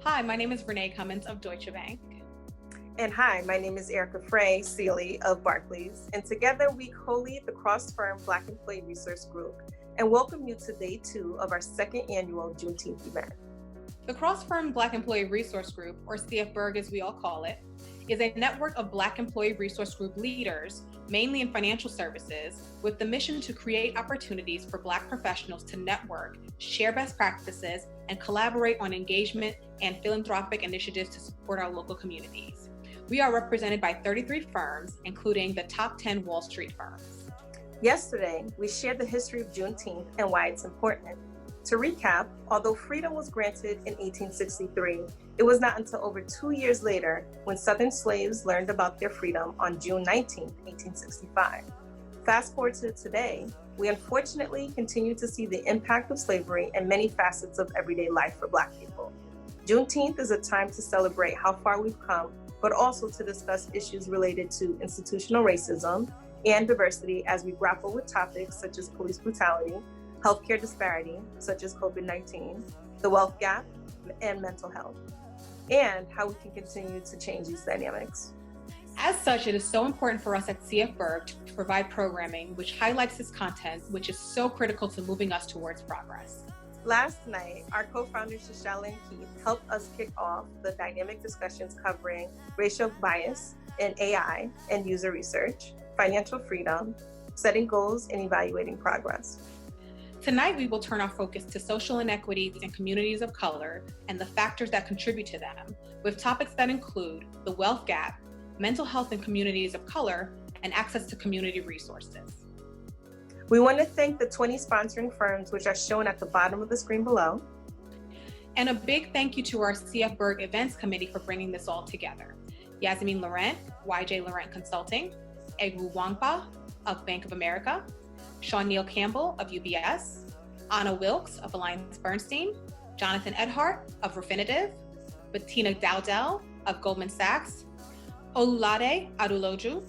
Hi, my name is Renee Cummins of Deutsche Bank. And hi, my name is Erica Frey Seeley of Barclays, and together we co-lead the cross-firm Black Employee Resource Group and welcome you to day 2 of our second annual Juneteenth event. The cross-firm Black Employee Resource Group, or Cfberg as we all call it, is a network of Black Employee Resource Group leaders, mainly in financial services, with the mission to create opportunities for Black professionals to network, share best practices, and collaborate on engagement and philanthropic initiatives to support our local communities. We are represented by 33 firms, including the top 10 Wall Street firms. Yesterday, we shared the history of Juneteenth and why it's important. To recap, although freedom was granted in 1863, it was not until over 2 years later when Southern slaves learned about their freedom on June 19, 1865. Fast forward to today, we unfortunately continue to see the impact of slavery in many facets of everyday life for Black people. Juneteenth is a time to celebrate how far we've come, but also to discuss issues related to institutional racism and diversity as we grapple with topics such as police brutality, healthcare disparity, such as COVID-19, the wealth gap, and mental health, and how we can continue to change these dynamics. As such, it is so important for us at Cfberg to provide programming which highlights this content, which is so critical to moving us towards progress. Last night, our co-founder Shashala and Keith helped us kick off the dynamic discussions covering racial bias in AI and user research, financial freedom, setting goals, and evaluating progress. Tonight, we will turn our focus to social inequities in communities of color and the factors that contribute to them, with topics that include the wealth gap, mental health in communities of color, and access to community resources. We want to thank the 20 sponsoring firms, which are shown at the bottom of the screen below. And a big thank you to our Cfberg Events Committee for bringing this all together. Yasmin Laurent, YJ Laurent Consulting, Egwu Wangpa of Bank of America, Sean Neil Campbell of UBS, Anna Wilkes of Alliance Bernstein, Jonathan Edhart of Refinitiv, Bettina Dowdell of Goldman Sachs, Olulade Aduloju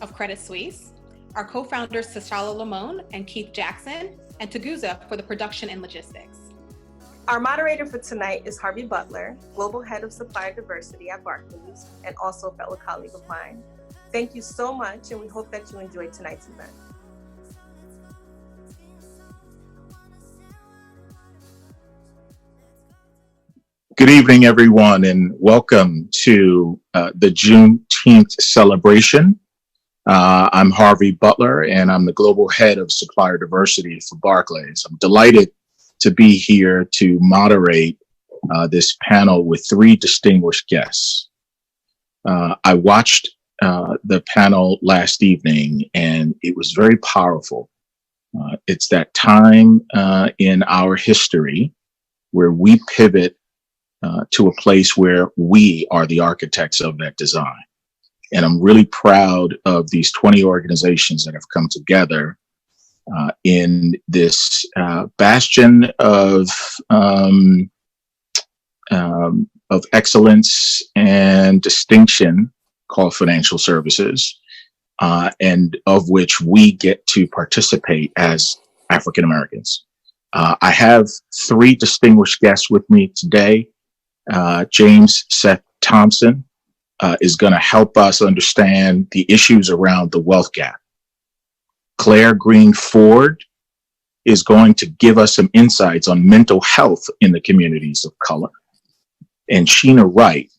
of Credit Suisse, our co-founders Shashala Lamone and Keith Jackson, and Taguza for the production and logistics. Our moderator for tonight is Harvey Butler, Global Head of Supplier Diversity at Barclays, and also a fellow colleague of mine. Thank you so much, and we hope that you enjoyed tonight's event. Good evening, everyone, and welcome to the Juneteenth celebration. I'm Harvey Butler, and I'm the Global Head of Supplier Diversity for Barclays. I'm delighted to be here to moderate this panel with 3 distinguished guests. I watched the panel last evening, and it was very powerful. It's that time in our history where we pivot to a place where we are the architects of that design. And I'm really proud of these 20 organizations that have come together in this bastion of excellence and distinction called financial services, and of which we get to participate as African Americans. I have 3 distinguished guests with me today. James Seth Thompson is going to help us understand the issues around the wealth gap. Claire Green-Forde is going to give us some insights on mental health in the communities of color. And Sheena Wright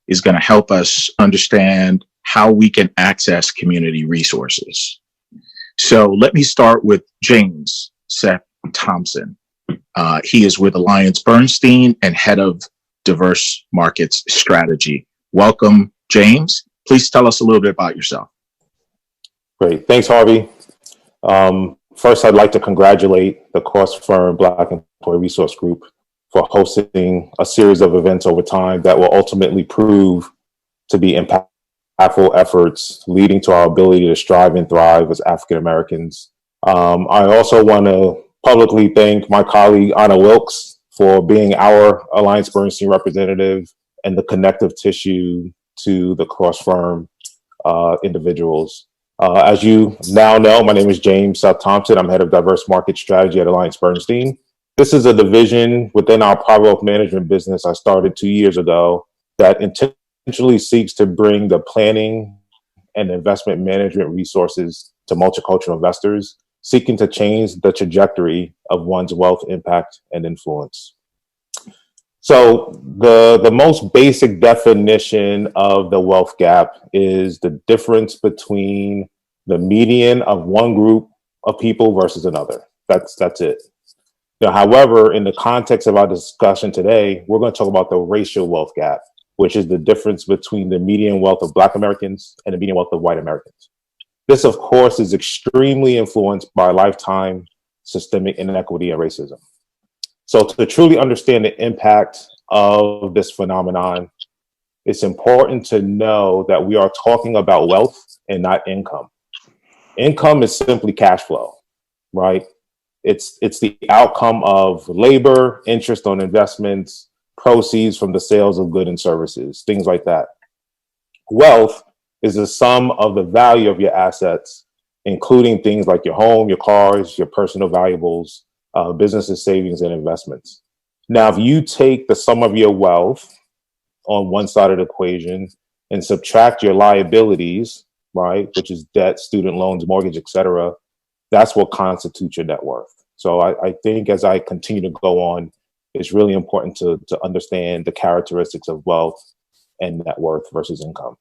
is going to help us understand how we can access community resources. So let me start with James Seth Thompson. He is with Alliance Bernstein and Head of Diverse Markets Strategy. Welcome, James. Please tell us a little bit about yourself. Great. Thanks, Harvey. First, I'd like to congratulate the cross-firm Black Employee Resource Group for hosting a series of events over time that will ultimately prove to be impactful efforts leading to our ability to strive and thrive as African Americans. I also want to publicly thank my colleague, Anna Wilkes, for being our Alliance Bernstein representative and the connective tissue to the cross-firm individuals. As you now know, my name is James Seth Thompson. I'm Head of Diverse Market Strategy at Alliance Bernstein. This is a division within our private wealth management business I started 2 years ago that intentionally seeks to bring the planning and investment management resources to multicultural investors seeking to change the trajectory of one's wealth impact and influence. So the most basic definition of the wealth gap is the difference between the median of one group of people versus another. That's it. Now, however, in the context of our discussion today, we're going to talk about the racial wealth gap, which is the difference between the median wealth of Black Americans and the median wealth of white Americans. This, of course, is extremely influenced by lifetime systemic inequity and racism. So to truly understand the impact of this phenomenon, it's important to know that we are talking about wealth and not income. Income is simply cash flow, right? It's the outcome of labor, interest on investments, proceeds from the sales of goods and services, things like that. Wealth is the sum of the value of your assets, including things like your home, your cars, your personal valuables, businesses, savings, and investments. Now, if you take the sum of your wealth on one side of the equation and subtract your liabilities, right, which is debt, student loans, mortgage, etc., that's what constitutes your net worth. So I think as I continue to go on, it's really important to understand the characteristics of wealth and net worth versus income.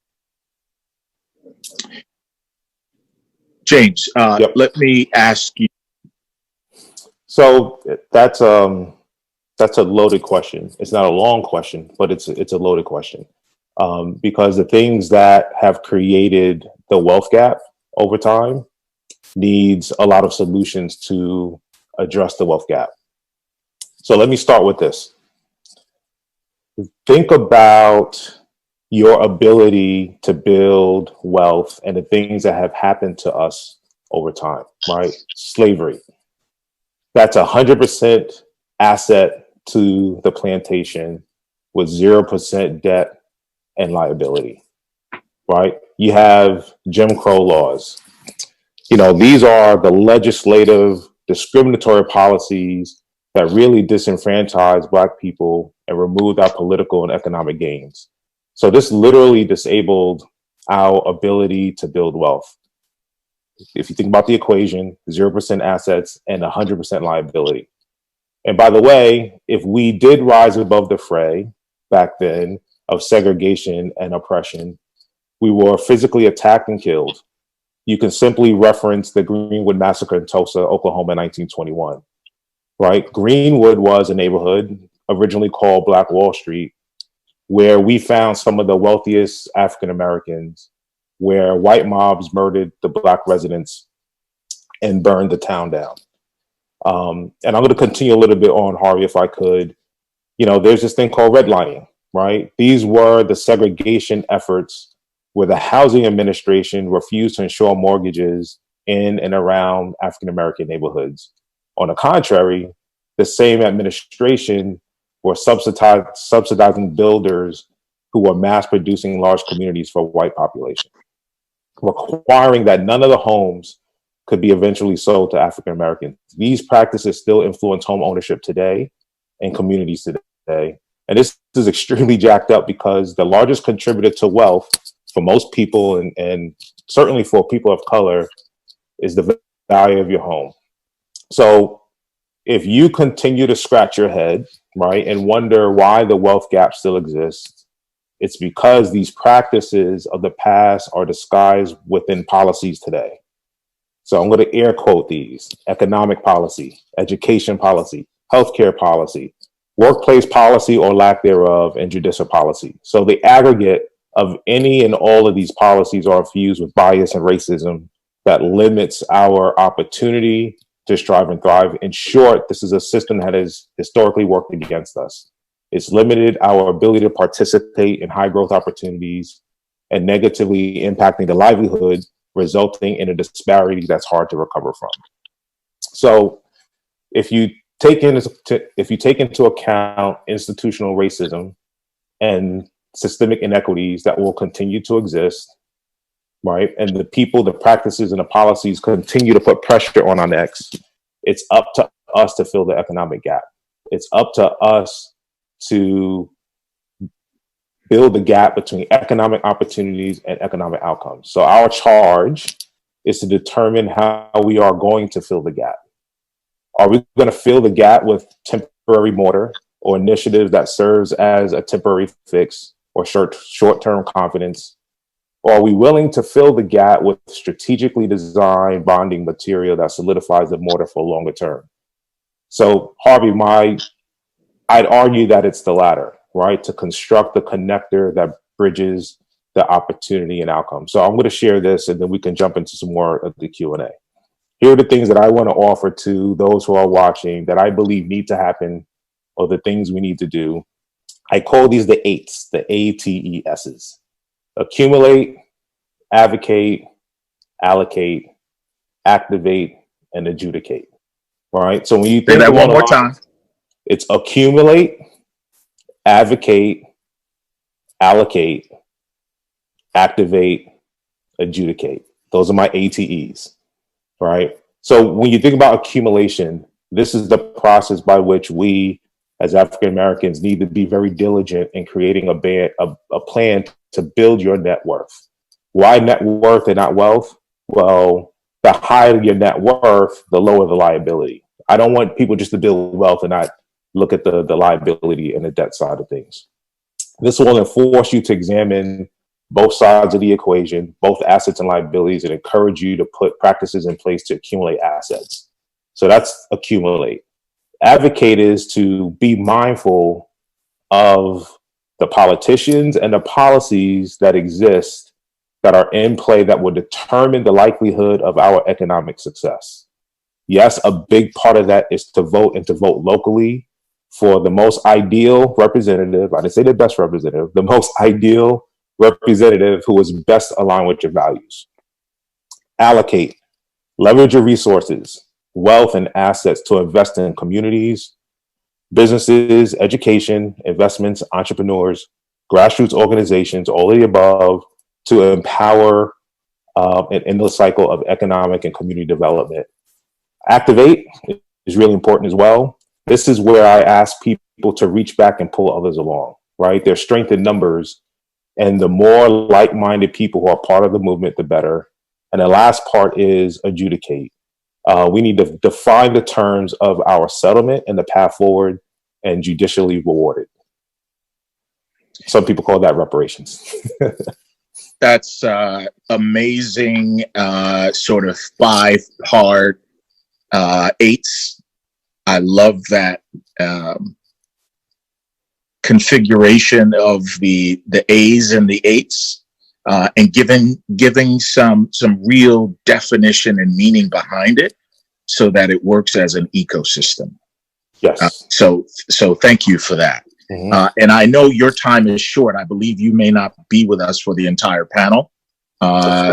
James, Yep. Let me ask you. So that's a loaded question. It's not a long question, but it's a loaded question because the things that have created the wealth gap over time needs a lot of solutions to address the wealth gap. So let me start with this. Think about your ability to build wealth and the things that have happened to us over time, right? Slavery. That's 100% asset to the plantation with 0% debt and liability, right? You have Jim Crow laws. These are the legislative discriminatory policies that really disenfranchise Black people and removed our political and economic gains. So this literally disabled our ability to build wealth. If you think about the equation, 0% assets and 100% liability. And by the way, if we did rise above the fray back then of segregation and oppression, we were physically attacked and killed. You can simply reference the Green-Forde massacre in Tulsa, Oklahoma in 1921, right? Green-Forde was a neighborhood originally called Black Wall Street, where we found some of the wealthiest African Americans, where white mobs murdered the Black residents and burned the town down. And I'm going to continue a little bit on, Harvey, if I could. There's this thing called redlining, right? These were the segregation efforts where the housing administration refused to insure mortgages in and around African American neighborhoods. On the contrary, the same administration were subsidizing builders who were mass producing large communities for white population, requiring that none of the homes could be eventually sold to African Americans. These practices still influence home ownership today and communities today. And this is extremely jacked up because the largest contributor to wealth for most people and certainly for people of color is the value of your home. So if you continue to scratch your head, right, and wonder why the wealth gap still exists, it's because these practices of the past are disguised within policies today. So I'm going to air quote these: economic policy, education policy, healthcare policy, workplace policy or lack thereof, and judicial policy. So the aggregate of any and all of these policies are infused with bias and racism that limits our opportunity to strive and thrive. In short, this is a system that has historically worked against us. It's limited our ability to participate in high growth opportunities and negatively impacting the livelihood, resulting in a disparity that's hard to recover from. So if you take into account institutional racism and systemic inequities that will continue to exist, right, and the people, the practices, and the policies continue to put pressure on our necks, it's up to us to fill the economic gap. It's up to us to build the gap between economic opportunities and economic outcomes. So our charge is to determine how we are going to fill the gap. Are we going to fill the gap with temporary mortar or initiatives that serves as a temporary fix or short-term confidence? Or are we willing to fill the gap with strategically designed bonding material that solidifies the mortar for longer term? So Harvey, I'd argue that it's the latter, right? To construct the connector that bridges the opportunity and outcome. So I'm going to share this and then we can jump into some more of the Q&A. Here are the things that I want to offer to those who are watching that I believe need to happen, or the things we need to do. I call these the eights, the ATESs. Accumulate, advocate, allocate, activate, and adjudicate. All right. So when you think that one more time, it's accumulate, advocate, allocate, activate, adjudicate. Those are my ATEs. Right. So when you think about accumulation, this is the process by which we as African Americans need to be very diligent in creating a plan to build your net worth. Why net worth and not wealth? Well, the higher your net worth, the lower the liability. I don't want people just to build wealth and not look at the liability and the debt side of things. This will force you to examine both sides of the equation, both assets and liabilities, and encourage you to put practices in place to accumulate assets. So that's accumulate. Advocate is to be mindful of the politicians and the policies that exist that are in play that will determine the likelihood of our economic success. Yes, a big part of that is to vote, and to vote locally for the most ideal representative. I didn't say the best representative, the most ideal representative who is best aligned with your values. Allocate, leverage your resources, wealth, and assets to invest in communities, businesses, education, investments, entrepreneurs, grassroots organizations, all of the above, to empower and end the cycle of economic and community development. Activate is really important as well. This is where I ask people to reach back and pull others along, right? There's strength in numbers, and the more like-minded people who are part of the movement, the better. And the last part is adjudicate. We need to define the terms of our settlement and the path forward, and judicially reward it. Some people call that reparations. That's amazing, sort of 5-part eights. I love that configuration of the A's and the eights, and giving some real definition and meaning behind it, so that it works as an ecosystem. Yes. So thank you for that. Mm-hmm. And I know your time is short. I believe you may not be with us for the entire panel.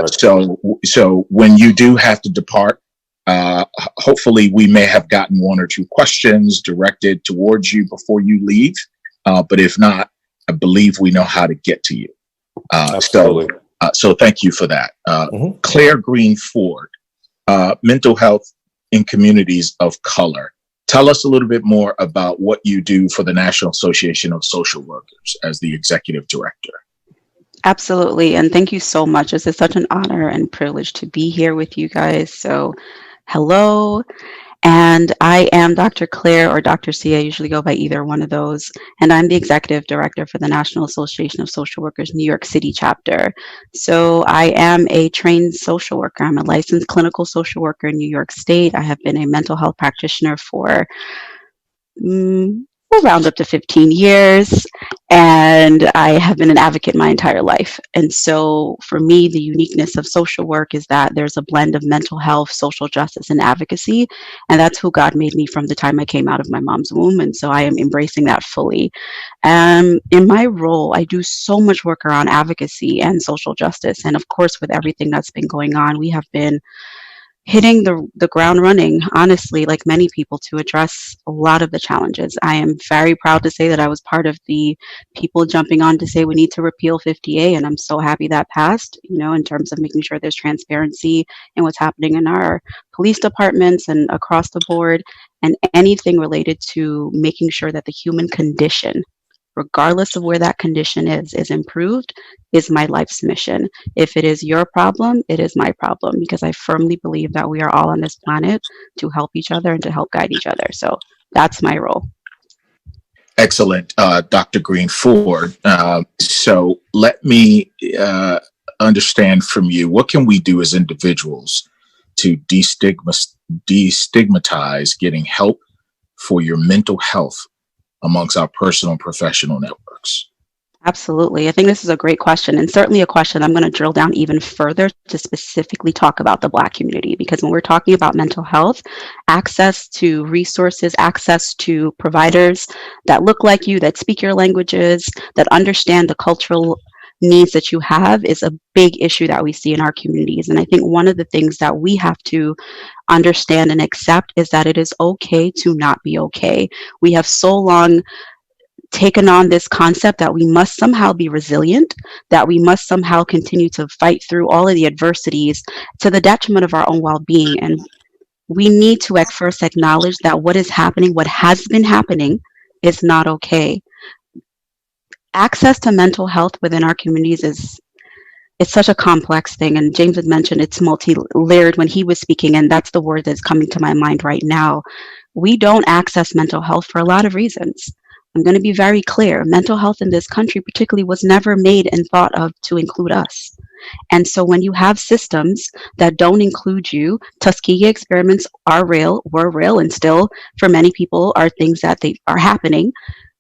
So when you do have to depart, hopefully we may have gotten 1 or 2 questions directed towards you before you leave. But if not, I believe we know how to get to you. So thank you for that. Mm-hmm. Claire Green-Forde, mental health in communities of color. Tell us a little bit more about what you do for the National Association of Social Workers as the executive director. Absolutely. And thank you so much. This is such an honor and privilege to be here with you guys. So hello. And I am Dr. Claire, or Dr. C. I usually go by either one of those. And I'm the executive director for the National Association of Social Workers New York City chapter. So I am a trained social worker. I'm a licensed clinical social worker in New York State. I have been a mental health practitioner for around up to 15 years. And I have been an advocate my entire life. And so for me, the uniqueness of social work is that there's a blend of mental health, social justice, and advocacy. And that's who God made me from the time I came out of my mom's womb. And so I am embracing that fully. In my role, I do so much work around advocacy and social justice. And of course, with everything that's been going on, we have been hitting the ground running, honestly, like many people, to address a lot of the challenges. I am very proud to say that I was part of the people jumping on to say we need to repeal 50A, and I'm so happy that passed, in terms of making sure there's transparency in what's happening in our police departments and across the board. and anything related to making sure that the human condition, regardless of where that condition is improved, is my life's mission. If it is your problem, it is my problem, because I firmly believe that we are all on this planet to help each other and to help guide each other. So that's my role. Excellent, Dr. Green-Forde. So let me understand from you, what can we do as individuals to destigmatize getting help for your mental health amongst our personal and professional networks? Absolutely. I think this is a great question, and certainly a question I'm going to drill down even further to specifically talk about the Black community, because when we're talking about mental health, access to resources, access to providers that look like you, that speak your languages, that understand the cultural needs that you have is a big issue that we see in our communities. And I think one of the things that we have to understand and accept is that it is okay to not be okay. We have so long taken on this concept that we must somehow be resilient, that we must somehow continue to fight through all of the adversities to the detriment of our own well-being. And we need to at first acknowledge that what is happening, what has been happening, is not okay. Access to mental health within our communities it's such a complex thing, and James had mentioned it's multi-layered when he was speaking, and that's the word that's coming to my mind right now. We don't access mental health for a lot of reasons. I'm going to be very clear. Mental health in this country particularly was never made and thought of to include us. And so when you have systems that don't include you, Tuskegee experiments were real, and still for many people are things that they are happening.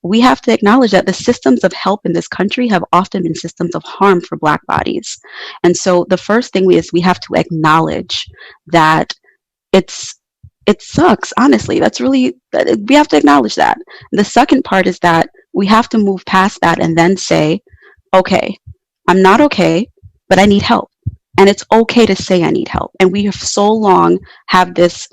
We have to acknowledge that the systems of help in this country have often been systems of harm for Black bodies. And so the first thing we have to acknowledge that it sucks, honestly. We have to acknowledge that. The second part is that we have to move past that and then say, okay, I'm not okay, but I need help. And it's okay to say I need help. And we have so long have this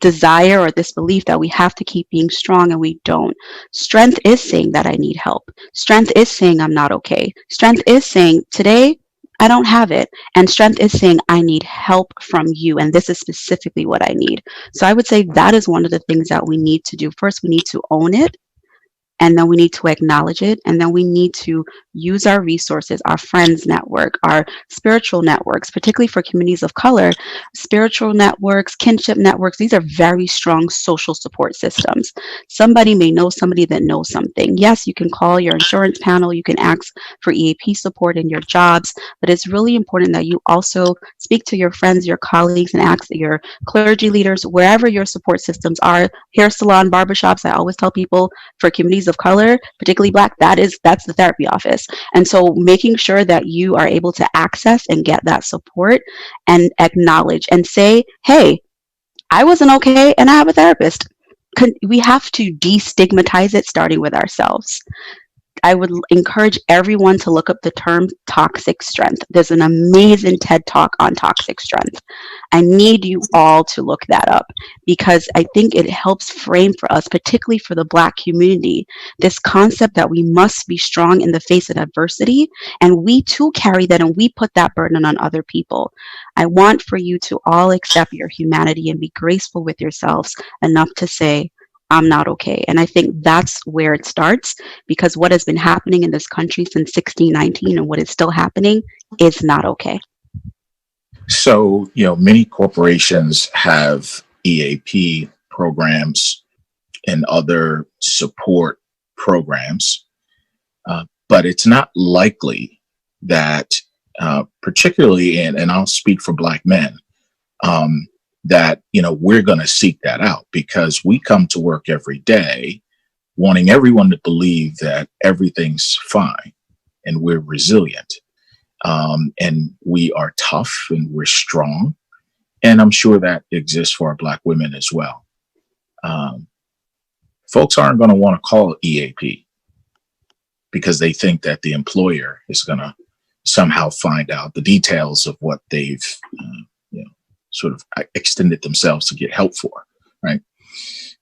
desire or this belief that we have to keep being strong, and we don't. Strength is saying that I need help. Strength is saying I'm not okay. Strength is saying today I don't have it. And strength is saying I need help from you, and this is specifically what I need. So I would say that is one of the things that we need to do. First, we need to own it. And then we need to acknowledge it. And then we need to use our resources, our friends network, our spiritual networks, particularly for communities of color, spiritual networks, kinship networks. These are very strong social support systems. Somebody may know somebody that knows something. Yes, you can call your insurance panel. You can ask for EAP support in your jobs. But it's really important that you also speak to your friends, your colleagues, and ask your clergy leaders, wherever your support systems are, hair salon, barbershops. I always tell people for communities of color, particularly Black, that's the therapy office. And so making sure that you are able to access and get that support and acknowledge and say, hey, I wasn't okay and I have a therapist. We have to destigmatize it, starting with ourselves. I would encourage everyone to look up the term toxic strength. There's an amazing TED Talk on toxic strength. I need you all to look that up, because I think it helps frame for us, particularly for the Black community, this concept that we must be strong in the face of adversity, and we too carry that, and we put that burden on other people. I want for you to all accept your humanity and be graceful with yourselves enough to say, I'm not okay. And I think that's where it starts, because what has been happening in this country since 1619 and what is still happening is not okay. So, many corporations have EAP programs and other support programs, but it's not likely that, particularly, and I'll speak for Black men, that, we're going to seek that out, because we come to work every day wanting everyone to believe that everything's fine and we're resilient. And we are tough and we're strong. And I'm sure that exists for our Black women as well. Folks aren't going to want to call EAP because they think that the employer is going to somehow find out the details of what they've, sort of extended themselves to get help for, right?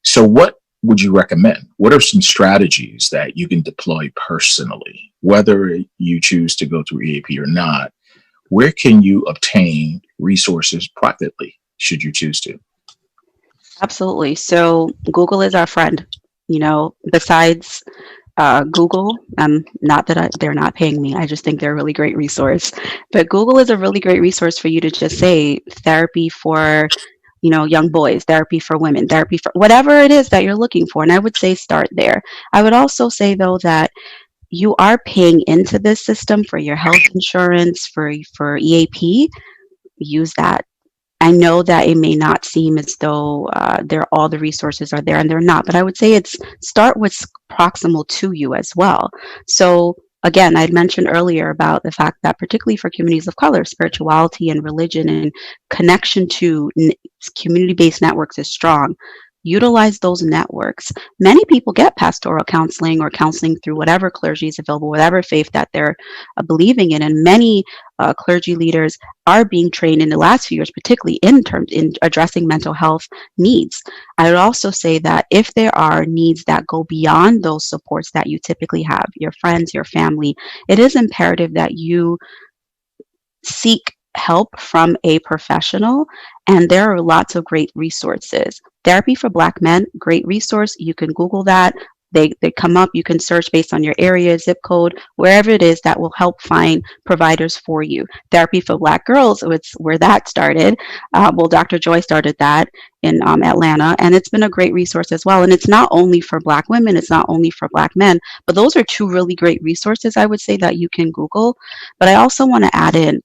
So what would you recommend? What are some strategies that you can deploy personally, whether you choose to go through EAP or not? Where can you obtain resources privately, should you choose to? Absolutely. So Google is our friend. You know, besides Google, not that they're not paying me. I just think they're a really great resource. But Google is a really great resource for you to just say therapy for, you know, young boys, therapy for women, therapy for whatever it is that you're looking for. And I would say start there. I would also say though that you are paying into this system for your health insurance, for EAP. Use that. I know that it may not seem as though all the resources are there, and they're not. But I would say it's start what's proximal to you as well. So again, I'd mentioned earlier about the fact that particularly for communities of color, spirituality and religion and connection to community-based networks is strong. Utilize those networks. Many people get pastoral counseling or counseling through whatever clergy is available, whatever faith that they're believing in, and many clergy leaders are being trained in the last few years, particularly in addressing mental health needs. I would also say that if there are needs that go beyond those supports that you typically have, your friends, your family, it is imperative that you seek help from a professional, and there are lots of great resources. Therapy for Black Men, great resource. You can Google that. They come up. You can search based on your area, zip code, wherever it is that will help find providers for you. Therapy for Black Girls, it's where that started. Well, Dr. Joy started that in Atlanta, and it's been a great resource as well. And it's not only for Black women, it's not only for Black men, but those are two really great resources I would say that you can Google. But I also want to add in,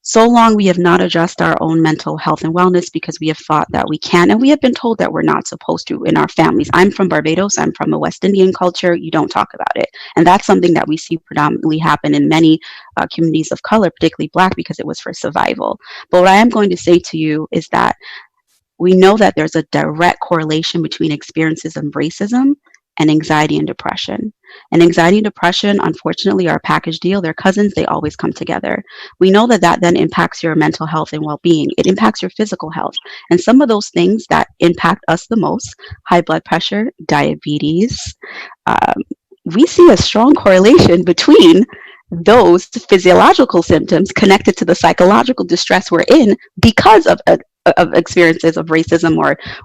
so long we have not addressed our own mental health and wellness because we have thought that we can, and we have been told that we're not supposed to in our families. I'm from Barbados. I'm from a West Indian culture. You don't talk about it. And that's something that we see predominantly happen in many communities of color, particularly Black, because it was for survival. But what I am going to say to you is that we know that there's a direct correlation between experiences of racism and anxiety and depression. And anxiety and depression, unfortunately, are a package deal. They're cousins. They always come together. We know that that then impacts your mental health and well-being. It impacts your physical health. And some of those things that impact us the most, high blood pressure, diabetes, we see a strong correlation between those physiological symptoms connected to the psychological distress we're in because of experiences of racism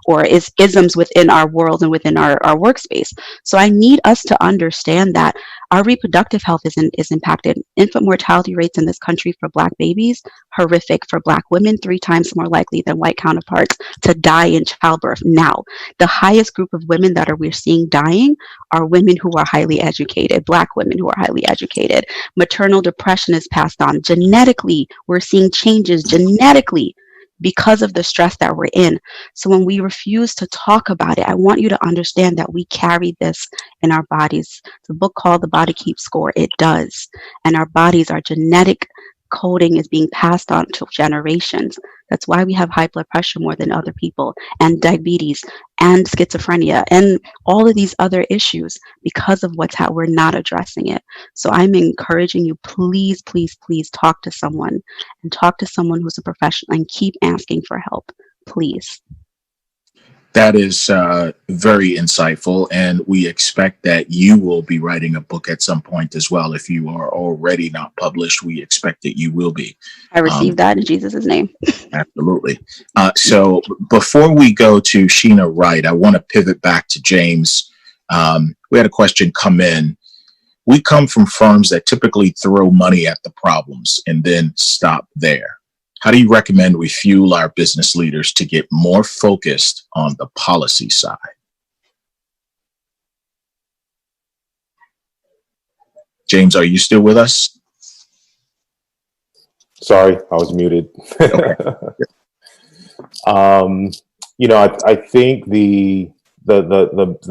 or isms within our world and within our workspace. So I need us to understand that our reproductive health is impacted. Infant mortality rates in this country for Black babies, horrific. For Black women, 3 times more likely than white counterparts to die in childbirth. Now, the highest group of women that we're seeing dying are women who are highly educated, Black women who are highly educated. Maternal depression is passed on. Genetically, we're seeing changes genetically because of the stress that we're in. So when we refuse to talk about it, I want you to understand that we carry this in our bodies. The book called The Body Keeps Score. It does. And our bodies, our genetic coding is being passed on to generations. That's why we have high blood pressure more than other people, and diabetes, and schizophrenia, and all of these other issues because of we're not addressing it. So I'm encouraging you, please, please, please talk to someone, and talk to someone who's a professional, and keep asking for help, please. That is very insightful, and we expect that you will be writing a book at some point as well. If you are already not published, we expect that you will be. I received that in Jesus' name. Absolutely. So before we go to Sheena Wright, I want to pivot back to James. We had a question come in. We come from firms that typically throw money at the problems and then stop there. How do you recommend we fuel our business leaders to get more focused on the policy side? James, are you still with us? Sorry, I was muted. Okay. I think the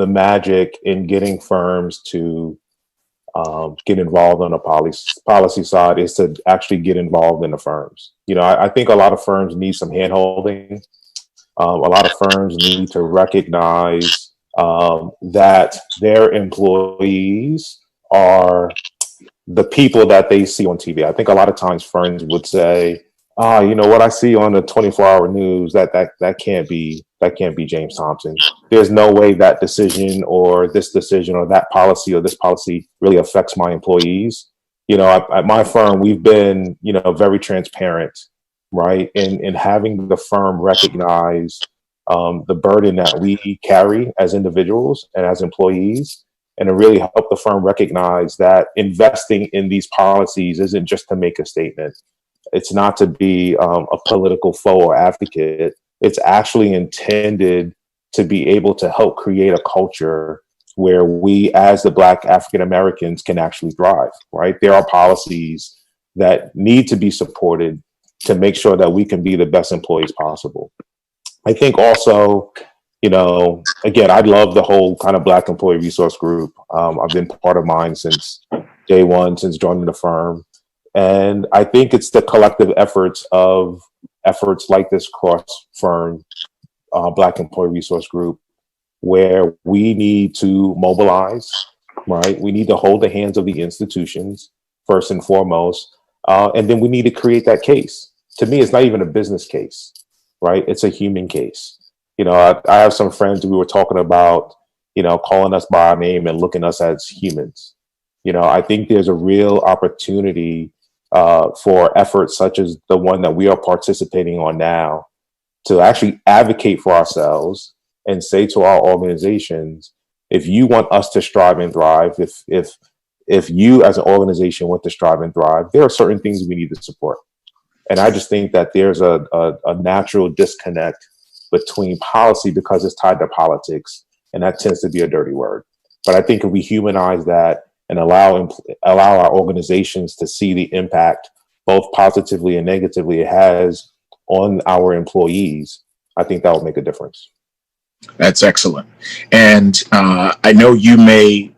magic in getting firms to get involved on the policy side is to actually get involved in the firms. I think a lot of firms need some hand-holding. A lot of firms need to recognize that their employees are the people that they see on TV. I think a lot of times firms would say, what I see on the 24-hour news, that can't be James Thompson. There's no way that decision or this decision or that policy or this policy really affects my employees. At my firm, we've been, very transparent, right? In having the firm recognize the burden that we carry as individuals and as employees, and to really help the firm recognize that investing in these policies isn't just to make a statement. It's not to be a political foe or advocate. It's actually intended to be able to help create a culture where we, as the Black African Americans, can actually thrive, right? There are policies that need to be supported to make sure that we can be the best employees possible. I think also, you know, again, I love the whole kind of Black Employee Resource Group. I've been part of mine since day one, since joining the firm. And I think it's the collective efforts like this cross-firm Black Employee Resource Group, where we need to mobilize, right? We need to hold the hands of the institutions first and foremost. And then we need to create that case. To me, it's not even a business case, right? It's a human case. You know, I have some friends who were talking about, you know, calling us by our name and looking at us as humans. You know, I think there's a real opportunity for efforts such as the one that we are participating on now to actually advocate for ourselves and say to our organizations, if you want us to strive and thrive, if you as an organization want to strive and thrive, there are certain things we need to support. And I just think that there's a natural disconnect between policy because it's tied to politics, and that tends to be a dirty word. But I think if we humanize that and allow our organizations to see the impact, both positively and negatively, it has on our employees, I think that will make a difference. That's excellent. And I know you may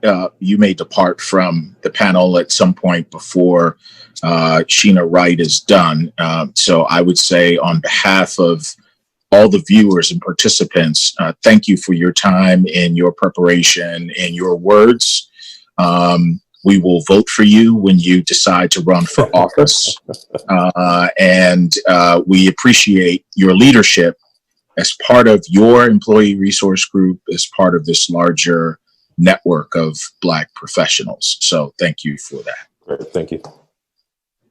depart from the panel at some point before Sheena Wright is done. So I would say on behalf of all the viewers and participants, thank you for your time and your preparation and your words. We will vote for you when you decide to run for office. And we appreciate your leadership as part of your employee resource group, as part of this larger network of Black professionals. So thank you for that. Great, thank you.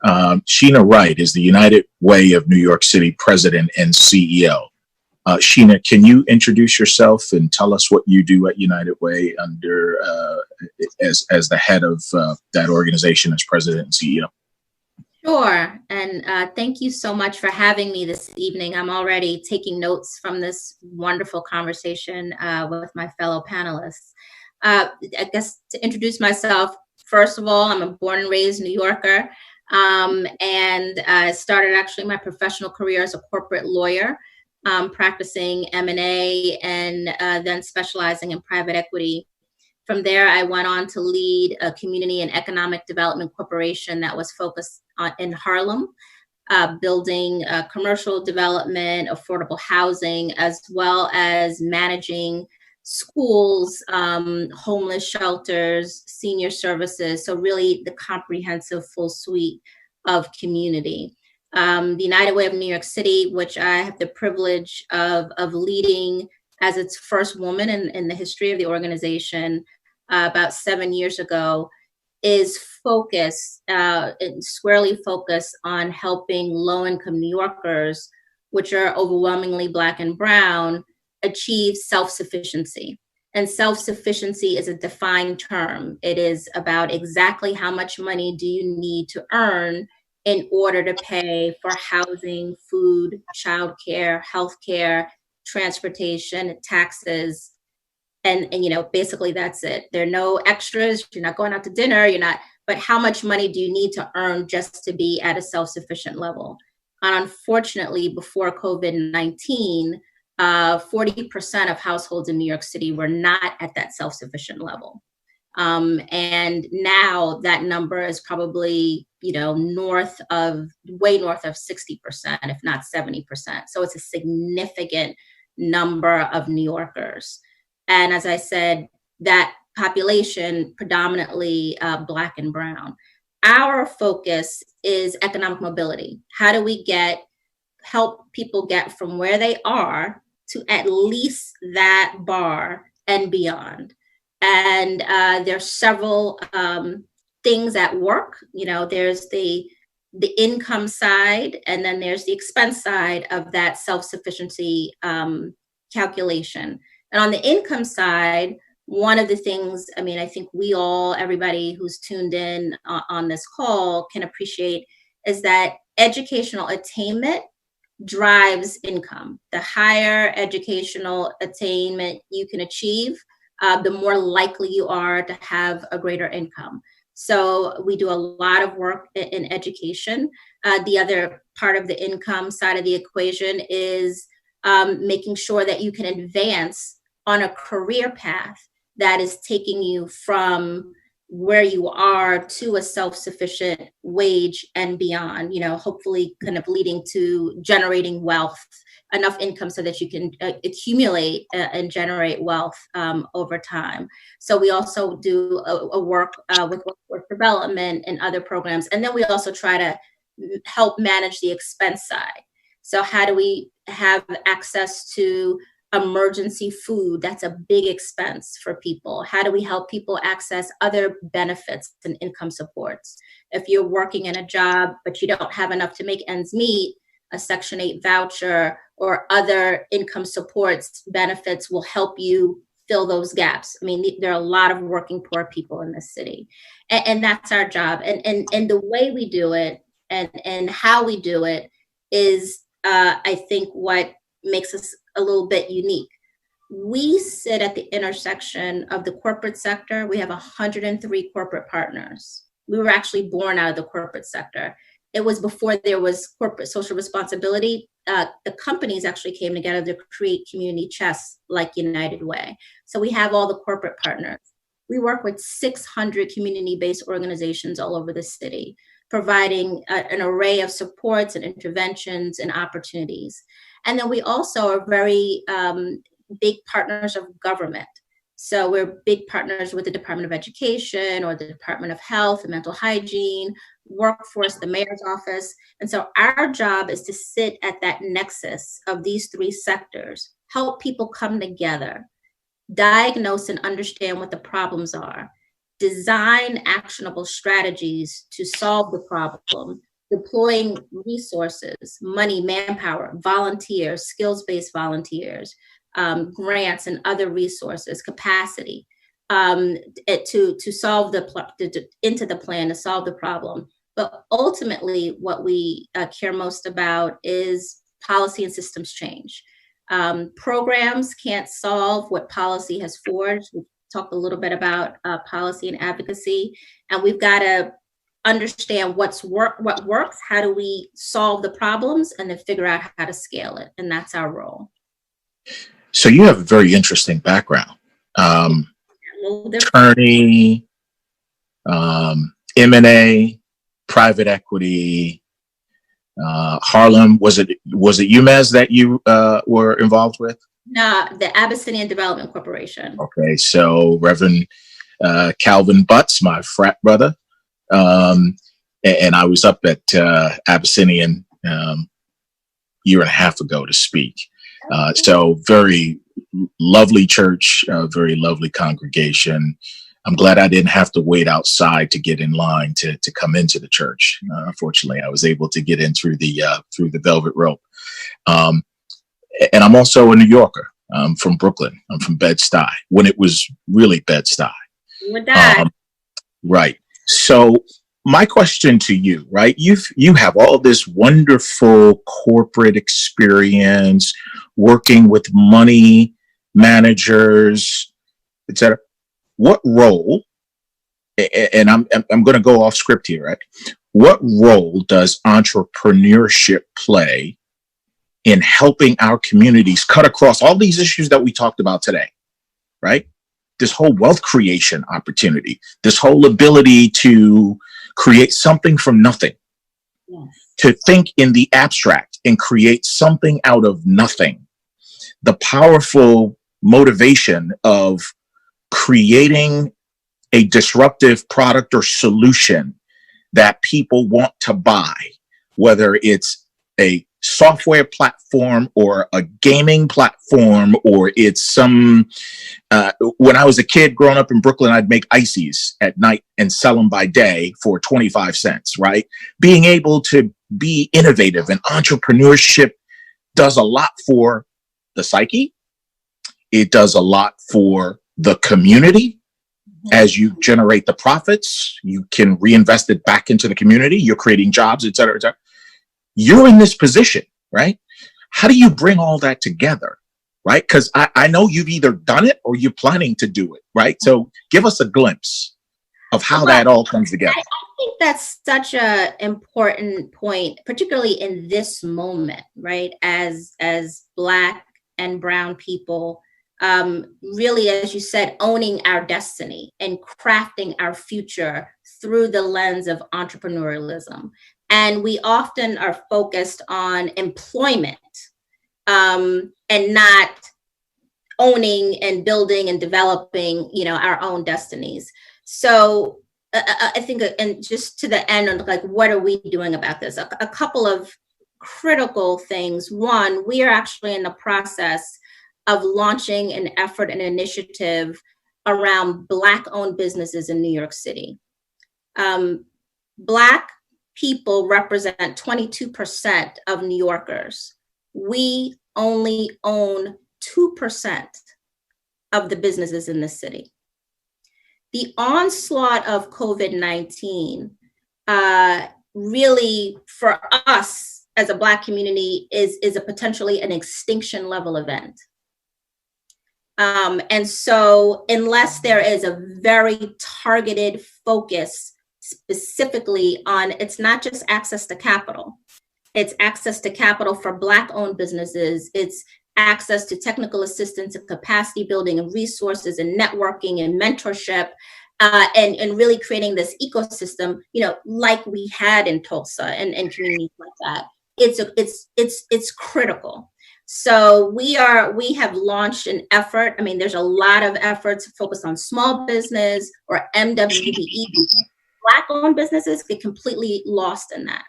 Sheena Wright is the United Way of New York City president and CEO. Sheena, can you introduce yourself and tell us what you do at United Way under as the head of that organization as president and CEO? Sure. And thank you so much for having me this evening. I'm already taking notes from this wonderful conversation with my fellow panelists. I guess to introduce myself, first of all, I'm a born and raised New Yorker. And I started actually my professional career as a corporate lawyer, practicing M&A and then specializing in private equity. From there, I went on to lead a community and economic development corporation that was focused in Harlem, building commercial development, affordable housing, as well as managing schools, homeless shelters, senior services. So really the comprehensive full suite of community. The United Way of New York City, which I have the privilege of leading as its first woman in the history of the organization about 7 years ago, is focused and squarely focused on helping low-income New Yorkers, which are overwhelmingly Black and brown, achieve self-sufficiency. And self-sufficiency is a defined term. It is about exactly how much money do you need to earn in order to pay for housing, food, childcare, healthcare, transportation, taxes, and you know, basically that's it. There are no extras. You're not going out to dinner. You're not. But how much money do you need to earn just to be at a self-sufficient level? And unfortunately, before COVID-19, 40% of households in New York City were not at that self-sufficient level. And now that number is probably, you know, way north of 60%, if not 70%. So it's a significant number of New Yorkers. And as I said, that population predominantly Black and brown. Our focus is economic mobility. How do we help people get from where they are to at least that bar and beyond? And there's several things at work. You know, there's the income side, and then there's the expense side of that self-sufficiency calculation. And on the income side, one of the things, I mean, I think everybody who's tuned in on this call can appreciate is that educational attainment drives income. The higher educational attainment you can achieve, the more likely you are to have a greater income. So we do a lot of work in education. The other part of the income side of the equation is making sure that you can advance on a career path that is taking you from where you are to a self-sufficient wage and beyond, hopefully kind of leading to generating wealth, enough income so that you can accumulate and generate wealth over time. So we also do a work with workforce development and other programs. And then we also try to help manage the expense side. So how do we have access to emergency food? That's a big expense for people. How do we help people access other benefits and income supports? If you're working in a job, but you don't have enough to make ends meet, a Section 8 voucher or other income supports benefits will help you fill those gaps. I mean, there are a lot of working poor people in this city, and that's our job. And the way we do it and how we do it is, I think, what makes us a little bit unique. We sit at the intersection of the corporate sector. We have 103 corporate partners. We were actually born out of the corporate sector. It was before there was corporate social responsibility. The companies actually came together to create community chests like United Way. So we have all the corporate partners. We work with 600 community-based organizations all over the city, providing an array of supports and interventions and opportunities. And then we also are very big partners of government. So we're big partners with the Department of Education or the Department of Health and Mental Hygiene, Workforce, the mayor's office. And so our job is to sit at that nexus of these three sectors, help people come together, diagnose and understand what the problems are, design actionable strategies to solve the problem, deploying resources, money, manpower, volunteers, skills-based volunteers, grants and other resources, capacity to solve into the plan to solve the problem. But ultimately, what we care most about is policy and systems change. Programs can't solve what policy has forged. We talked a little bit about policy and advocacy, and we've got to understand what works, how do we solve the problems, and then figure out how to scale it. And that's our role. So you have a very interesting background. Attorney, M&A, private equity, Harlem. Was it UMass that you were involved with? No, the Abyssinian Development Corporation. Okay, so Reverend Calvin Butts, my frat brother, and I was up at Abyssinian year and a half ago to speak. So very lovely church, very lovely congregation. I'm glad I didn't have to wait outside to get in line to come into the church. Fortunately, I was able to get in through the velvet rope. And I'm also a New Yorker. I'm from Brooklyn. I'm from Bed-Stuy, when it was really Bed-Stuy. Right. So my question to you, right? You have all this wonderful corporate experience working with money managers, et cetera. What role, and I'm going to go off script here, right? What role does entrepreneurship play in helping our communities cut across all these issues that we talked about today, right? This whole wealth creation opportunity, this whole ability to create something from nothing, to think in the abstract and create something out of nothing. The powerful motivation of creating a disruptive product or solution that people want to buy, whether it's a software platform or a gaming platform, or it's some, when I was a kid growing up in Brooklyn, I'd make ices at night and sell them by day for 25 cents, right? Being able to be innovative and entrepreneurship does a lot for the psyche, It does a lot for the community. As you generate the profits, you can reinvest it back into the community. You're creating jobs, et cetera, et cetera. You're in this position, right? How do you bring all that together, right? Because I know you've either done it or you're planning to do it, right? So give us a glimpse of how that all comes together. I think that's such an important point, particularly in this moment, right? As Black and brown people, really, as you said, owning our destiny and crafting our future through the lens of entrepreneurialism. And we often are focused on employment and not owning and building and developing, our own destinies. So I think, and just to the end of like, what are we doing about this? A couple of critical things. One, we are actually in the process of launching an effort and initiative around Black-owned businesses in New York City. Black people represent 22% of New Yorkers. We only own 2% of the businesses in the city. The onslaught of COVID-19 really, for us as a Black community, is a potentially an extinction level event. And so unless there is a very targeted focus specifically on, it's not just access to capital, it's access to capital for Black-owned businesses, it's access to technical assistance and capacity building and resources and networking and mentorship, and really creating this ecosystem, like we had in Tulsa and communities like that. It's critical. So we have launched an effort. I mean, there's a lot of efforts focused on small business or MWBE. Black-owned businesses get completely lost in that.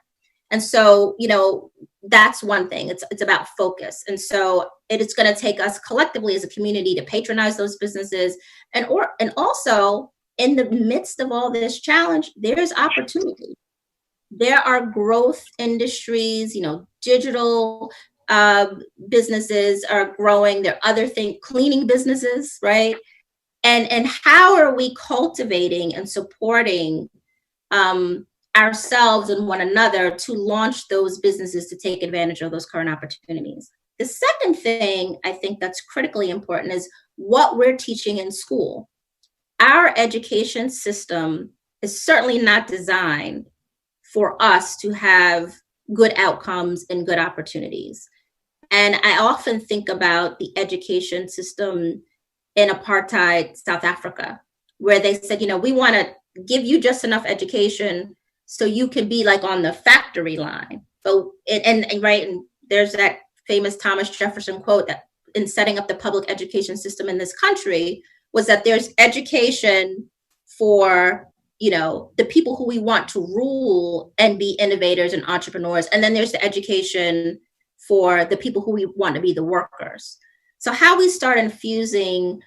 And so, that's one thing. It's about focus. And so it's going to take us collectively as a community to patronize those businesses. And also in the midst of all this challenge, there's opportunity. There are growth industries, digital businesses are growing. There are other things, cleaning businesses, right? And how are we cultivating and supporting ourselves and one another to launch those businesses to take advantage of those current opportunities? The second thing I think that's critically important is what we're teaching in school. Our education system is certainly not designed for us to have good outcomes and good opportunities. And I often think about the education system in apartheid South Africa, where they said, we want to give you just enough education so you can be like on the factory line. But and there's that famous Thomas Jefferson quote that in setting up the public education system in this country was that there's education for the people who we want to rule and be innovators and entrepreneurs. And then there's the education for the people who we want to be the workers. So how we start infusing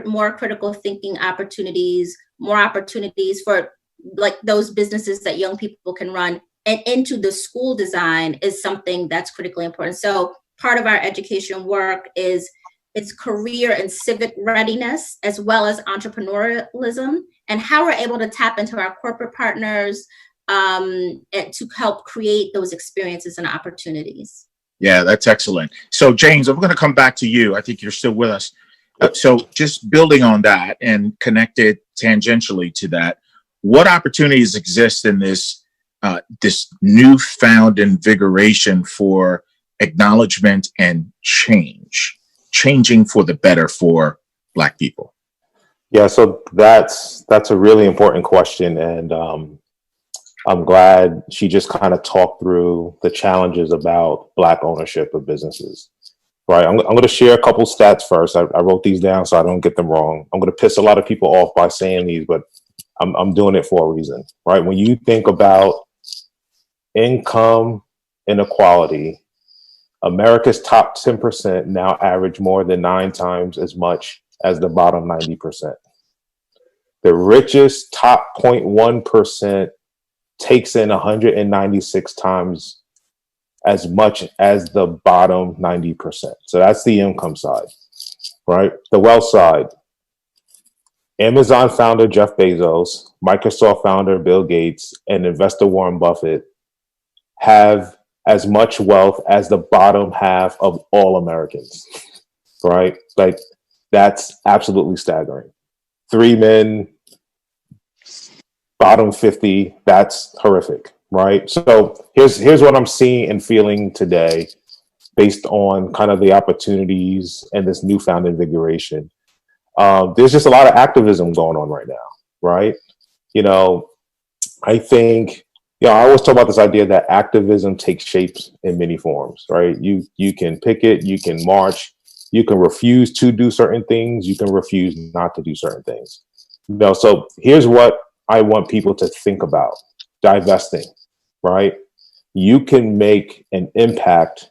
more critical thinking opportunities, more opportunities for like those businesses that young people can run and into the school design is something that's critically important. So part of our education work is it's career and civic readiness, as well as entrepreneurialism, and how we're able to tap into our corporate partners to help create those experiences and opportunities. Yeah, that's excellent. So James, I'm going to come back to you. I think you're still with us. So just building on that and connected tangentially to that, what opportunities exist in this newfound invigoration for acknowledgement and changing for the better for Black people? Yeah, so that's a really important question, and I'm glad she just kind of talked through the challenges about Black ownership of businesses. Right, I'm going to share a couple stats first. I wrote these down so I don't get them wrong. I'm going to piss a lot of people off by saying these, but I'm doing it for a reason. Right, when you think about income inequality, America's top 10% now average more than 9 times as much as the bottom 90%. The richest top 0.1% takes in 196 times as much as the bottom 90%. So that's the income side. right? The wealth side. Amazon founder Jeff Bezos, Microsoft founder Bill Gates, and investor Warren Buffett have as much wealth as the bottom half of all Americans, right? Like, that's absolutely staggering. 3 men, bottom 50, that's horrific, right? So here's what I'm seeing and feeling today based on kind of the opportunities and this newfound invigoration. There's just a lot of activism going on right now, right? I think, I always talk about this idea that activism takes shapes in many forms, right? You can picket, you can march, you can refuse to do certain things, you can refuse not to do certain things. So here's what I want people to think about: divesting, right? You can make an impact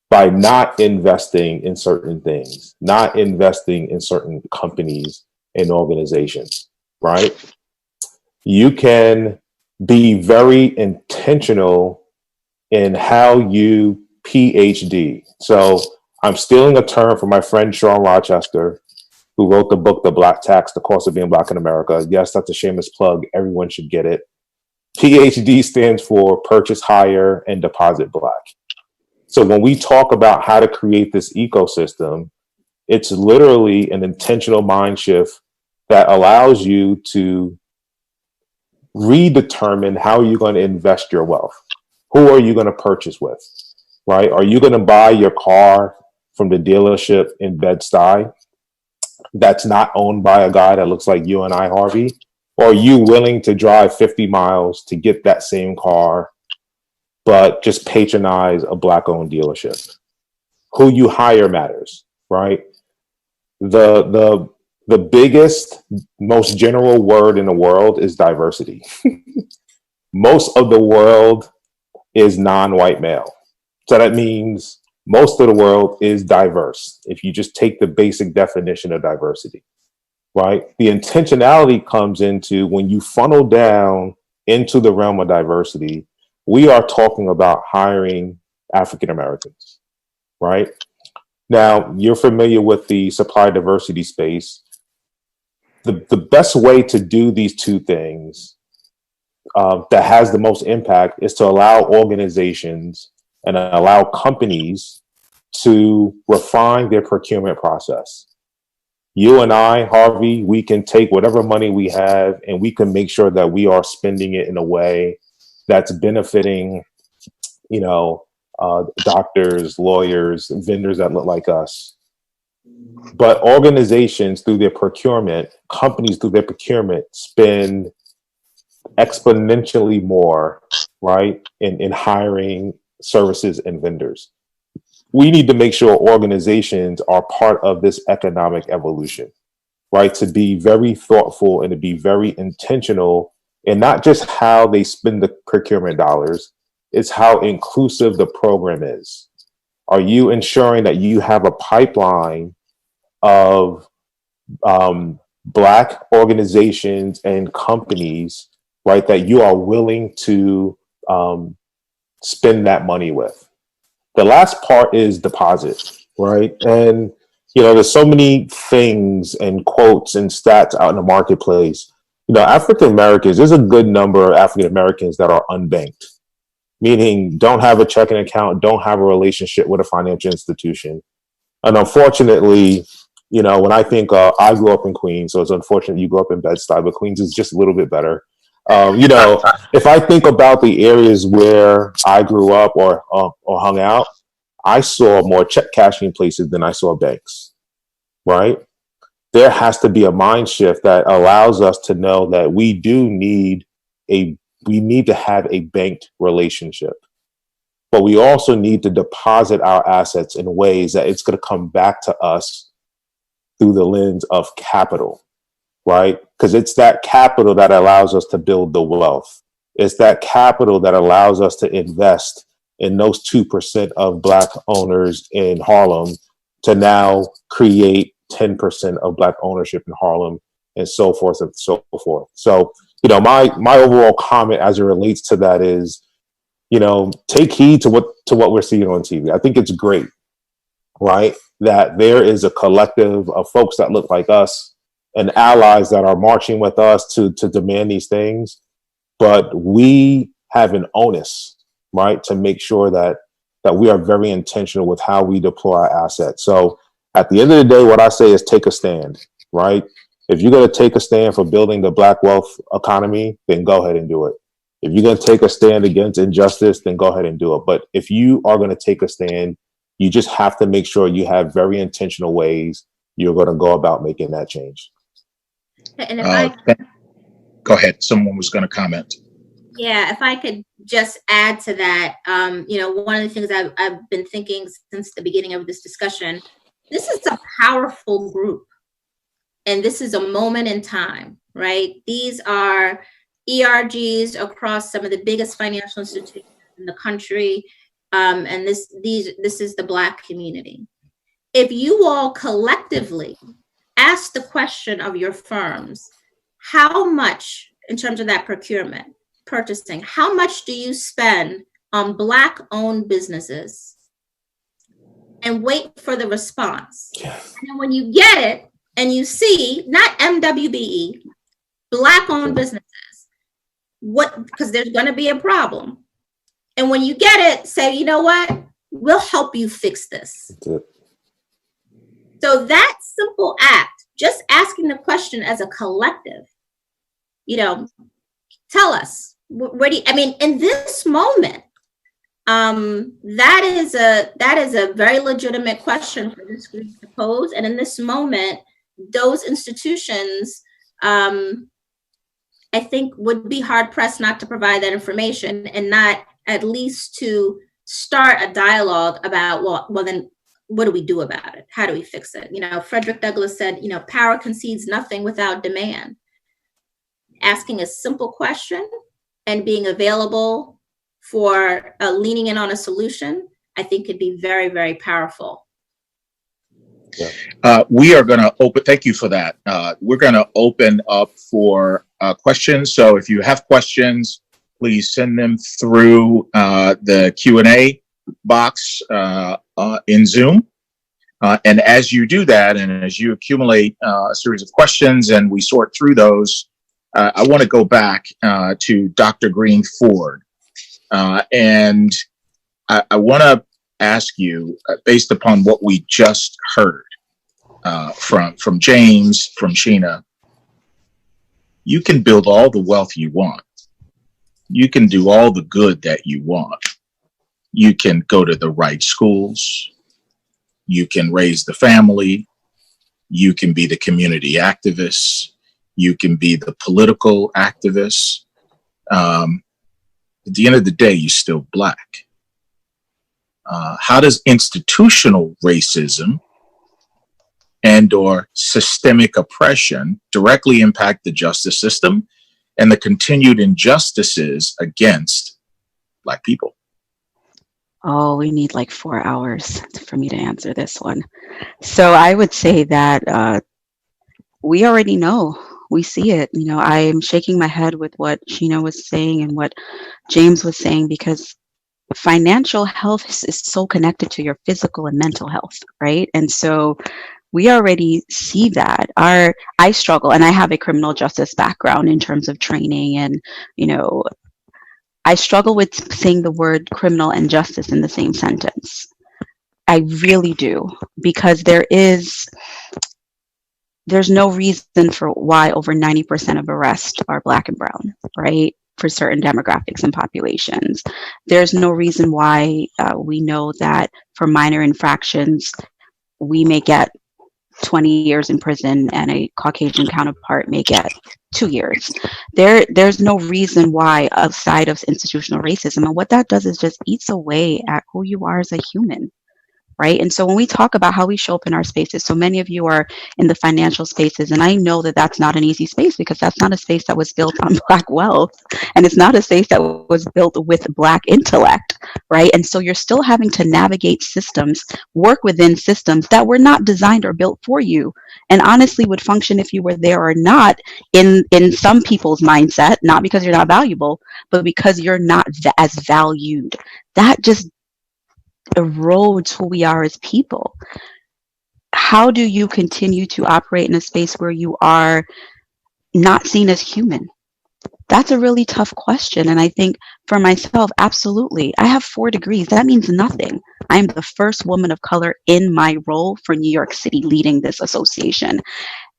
by not investing in certain things, not investing in certain companies and organizations, right? You can be very intentional in how you PhD. So I'm stealing a term from my friend Sean Rochester, who wrote the book, The Black Tax, The Cost of Being Black in America. Yes, that's a shameless plug. Everyone should get it. PhD stands for Purchase Hire and Deposit Black. So when we talk about how to create this ecosystem, it's literally an intentional mind shift that allows you to redetermine how you're going to invest your wealth. Who are you going to purchase with, right? Are you going to buy your car from the dealership in Bed-Stuy that's not owned by a guy that looks like you and I, Harvey? Or are you willing to drive 50 miles to get that same car, but just patronize a Black-owned dealership? Who you hire matters, right? The biggest, most general word in the world is diversity. Most of the world is non-white male. So that means most of the world is diverse, if you just take the basic definition of diversity, right? The intentionality comes into when you funnel down into the realm of diversity. We are talking about hiring African Americans, right? Now, you're familiar with the supply diversity space. The best way to do these two things that has the most impact is to allow organizations and allow companies to refine their procurement process. You and I, Harvey, we can take whatever money we have and we can make sure that we are spending it in a way that's benefiting, doctors, lawyers, vendors that look like us. But organizations through their procurement, companies through their procurement spend exponentially more, right, in hiring services and vendors. We need to make sure organizations are part of this economic evolution, right? To be very thoughtful and to be very intentional in not just how they spend the procurement dollars, it's how inclusive the program is. Are you ensuring that you have a pipeline of Black organizations and companies, right, that you are willing to spend that money with? The last part is deposit, right? And, there's so many things and quotes and stats out in the marketplace. African Americans, there's a good number of African Americans that are unbanked, meaning don't have a checking account, don't have a relationship with a financial institution. And unfortunately, when I think I grew up in Queens, so it's unfortunate you grew up in Bed-Stuy, but Queens is just a little bit better. If I think about the areas where I grew up or hung out, I saw more check cashing places than I saw banks, right? There has to be a mind shift that allows us to know that we need to have a banked relationship, but we also need to deposit our assets in ways that it's going to come back to us through the lens of capital, right? Because it's that capital that allows us to build the wealth. It's that capital that allows us to invest in those 2% of Black owners in Harlem to now create 10% of Black ownership in Harlem, and so forth and so forth. So, my overall comment as it relates to that is, take heed to what we're seeing on TV. I think it's great. right? That there is a collective of folks that look like us and allies that are marching with us to demand these things. But we have an onus, right, to make sure that we are very intentional with how we deploy our assets. So at the end of the day, what I say is take a stand, right? If you're going to take a stand for building the Black wealth economy, then go ahead and do it. If you're going to take a stand against injustice, then go ahead and do it. But if you are going to take a stand, you just have to make sure you have very intentional ways you're going to go about making that change. And if go ahead. Someone was going to comment. Yeah, if I could just add to that, one of the things I've been thinking since the beginning of this discussion, this is a powerful group. And this is a moment in time, right? These are ERGs across some of the biggest financial institutions in the country. And this is the Black community. If you all collectively ask the question of your firms, how much, in terms of that procurement, purchasing, how much do you spend on Black-owned businesses? And wait for the response. Yes. And then when you get it, and you see, not MWBE, Black-owned businesses, because there's going to be a problem. And when you get it, say, you know what? We'll help you fix this. So that simple act, just asking the question as a collective, tell us, in this moment, that is a very legitimate question for this group to pose. And in this moment, those institutions, I think, would be hard pressed not to provide that information and not at least to start a dialogue about, well, then what do we do about it? How do we fix it? Frederick Douglass said, power concedes nothing without demand. Asking a simple question and being available for leaning in on a solution, I think could be very, very powerful. Yeah. We are going to open, thank you for that. We're going to open up for questions. So if you have questions, please send them through the Q&A box in Zoom. And as you do that, and as you accumulate a series of questions and we sort through those, I want to go back to Dr. Green-Forde. And I want to ask you, based upon what we just heard from James, from Sheena, you can build all the wealth you want. You can do all the good that you want. You can go to the right schools. You can raise the family. You can be the community activist. You can be the political activist. At the end of the day, you're still Black. How does institutional racism and or systemic oppression directly impact the justice system and the continued injustices against Black people? Oh, we need like 4 hours for me to answer this one. So I would say that we already know. We see it. I am shaking my head with what Sheena was saying and what James was saying, because financial health is so connected to your physical and mental health, right? And so we already see that. I struggle, and I have a criminal justice background in terms of training, and I struggle with saying the word criminal and justice in the same sentence. I really do, because there's no reason for why over 90% of arrests are Black and brown, right? For certain demographics and populations. There's no reason why we know that for minor infractions, we may get 20 years in prison and a Caucasian counterpart may get 2 years. There's no reason why outside of institutional racism. And what that does is just eats away at who you are as a human. Right. And so when we talk about how we show up in our spaces, so many of you are in the financial spaces, and I know that that's not an easy space, because that's not a space that was built on Black wealth, and it's not a space that was built with Black intellect. Right. And so you're still having to navigate systems, work within systems that were not designed or built for you, and honestly would function if you were there or not in some people's mindset, not because you're not valuable, but because you're not as valued. That just erodes who we are as people. How do you continue to operate in a space where you are not seen as human? That's a really tough question. And I think for myself, absolutely. I have 4 degrees. That means nothing. I am the first woman of color in my role for New York City leading this association.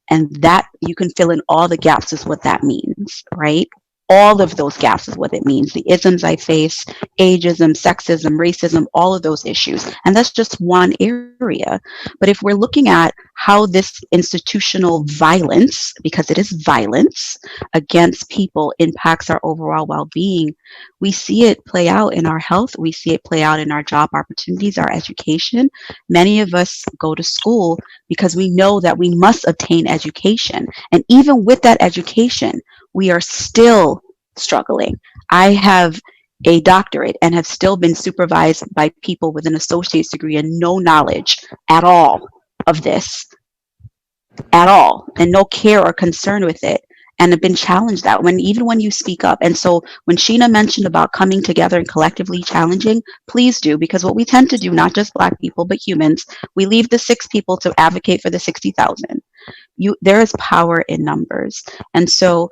And that you can fill in all the gaps is what that means, right? All of those gaps is what it means. The isms I face, ageism, sexism, racism, all of those issues. And that's just one area. But if we're looking at how this institutional violence, because it is violence against people, impacts our overall well-being, we see it play out in our health. We see it play out in our job opportunities, our education. Many of us go to school because we know that we must obtain education. And even with that education, we are still struggling. I have a doctorate and have still been supervised by people with an associate's degree and no knowledge at all of this, at all, and no care or concern with it, and have been challenged that even when you speak up. And so when Sheena mentioned about coming together and collectively challenging, please do, because what we tend to do, not just Black people, but humans, we leave the 6 people to advocate for the 60,000. There is power in numbers. And so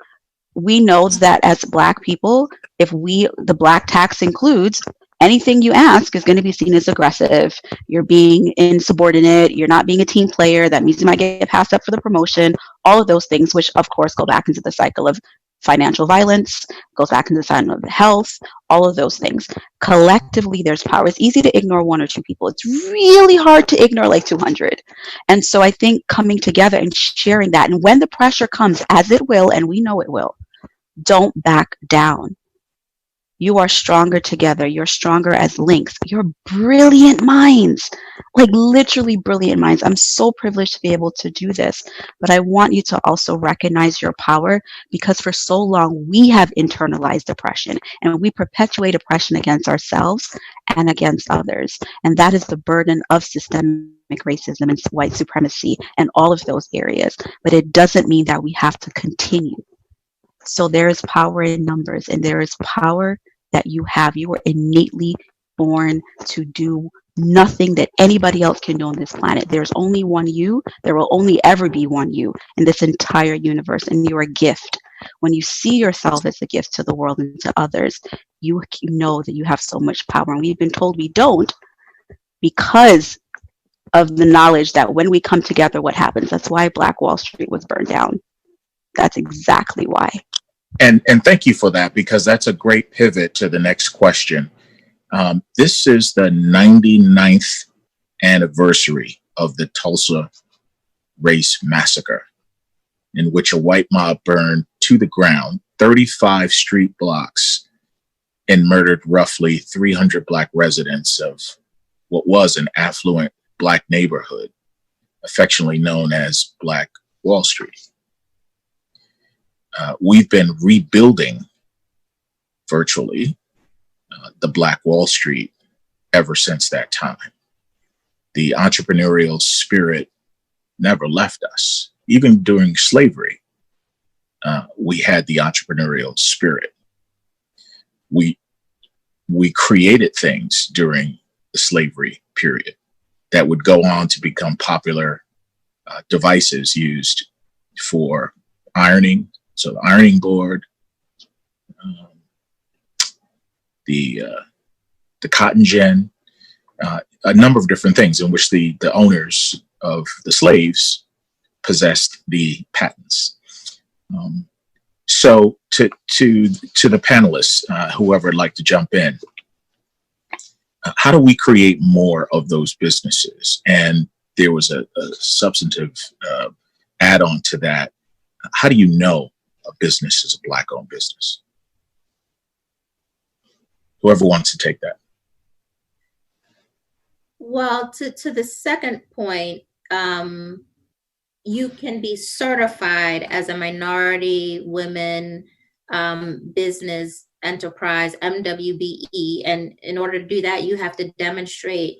we know that as Black people, if the Black tax includes anything you ask is going to be seen as aggressive. You're being insubordinate. You're not being a team player. That means you might get passed up for the promotion. All of those things, which of course go back into the cycle of financial violence, goes back into the cycle of health, all of those things. Collectively, there's power. It's easy to ignore 1 or 2 people. It's really hard to ignore like 200. And so I think coming together and sharing that, and when the pressure comes, as it will, and we know it will, don't back down. You are stronger together. You're stronger as links. You're brilliant minds, like literally brilliant minds. I'm so privileged to be able to do this, but I want you to also recognize your power, because for so long we have internalized oppression and we perpetuate oppression against ourselves and against others. And that is the burden of systemic racism and white supremacy and all of those areas. But it doesn't mean that we have to continue. So there is power in numbers, and there is power that you have. You were innately born to do nothing that anybody else can do on this planet. There's only one you. There will only ever be one you in this entire universe, and you're a gift. When you see yourself as a gift to the world and to others, you know that you have so much power. And we've been told we don't, because of the knowledge that when we come together, what happens? That's why Black Wall Street was burned down. That's exactly why. And thank you for that, because that's a great pivot to the next question. This is the 99th anniversary of the Tulsa race massacre, in which a white mob burned to the ground 35 street blocks and murdered roughly 300 Black residents of what was an affluent Black neighborhood, affectionately known as Black Wall Street. We've been rebuilding virtually the Black Wall Street ever since that time. The entrepreneurial spirit never left us. Even during slavery, we had the entrepreneurial spirit. We created things during the slavery period that would go on to become popular devices used for ironing. So the ironing board, the cotton gin, a number of different things in which the owners of the slaves possessed the patents. So to the panelists, whoever would like to jump in, how do we create more of those businesses? And there was a substantive add-on to that. How do you know a business is a Black-owned business? Whoever wants to take that. Well, to the second point, you can be certified as a minority women business enterprise, MWBE. And in order to do that, you have to demonstrate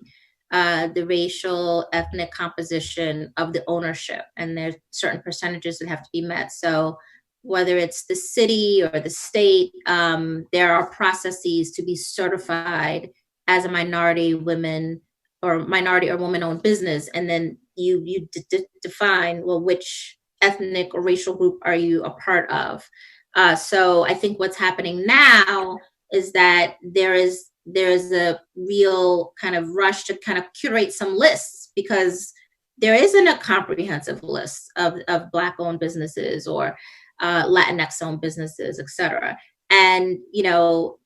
the racial, ethnic composition of the ownership. And there's certain percentages that have to be met. So whether it's the city or the state, there are processes to be certified as a minority woman or woman-owned business, and then you define, well, which ethnic or racial group are you a part of? So I think what's happening now is that there is a real kind of rush to kind of curate some lists, because there isn't a comprehensive list of Black-owned businesses or Latinx-owned businesses, et cetera. And,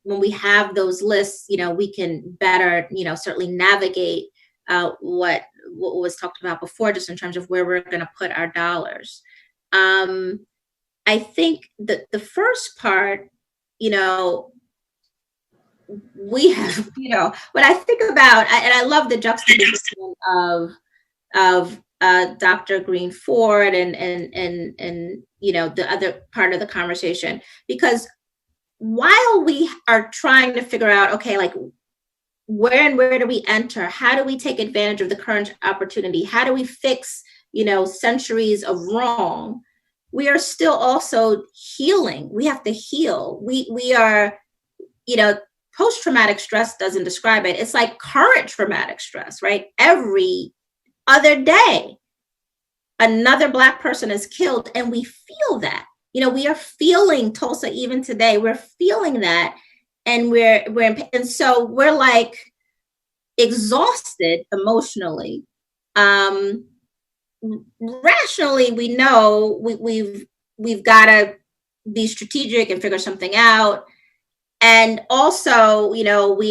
when we have those lists, we can better, certainly navigate what was talked about before, just in terms of where we're going to put our dollars. I think that the first part, we have, when I think about, and I love the juxtaposition of Dr. Green-Forde and the other part of the conversation, because while we are trying to figure out, okay, like where do we enter? How do we take advantage of the current opportunity? How do we fix, centuries of wrong? We are still also healing. We have to heal. We are, post-traumatic stress doesn't describe it. It's like current traumatic stress, right? Every other day, another Black person is killed, and we feel that. We are feeling Tulsa even today. We're feeling that, and and so we're like exhausted emotionally. Rationally, we know we've got to be strategic and figure something out. And also, we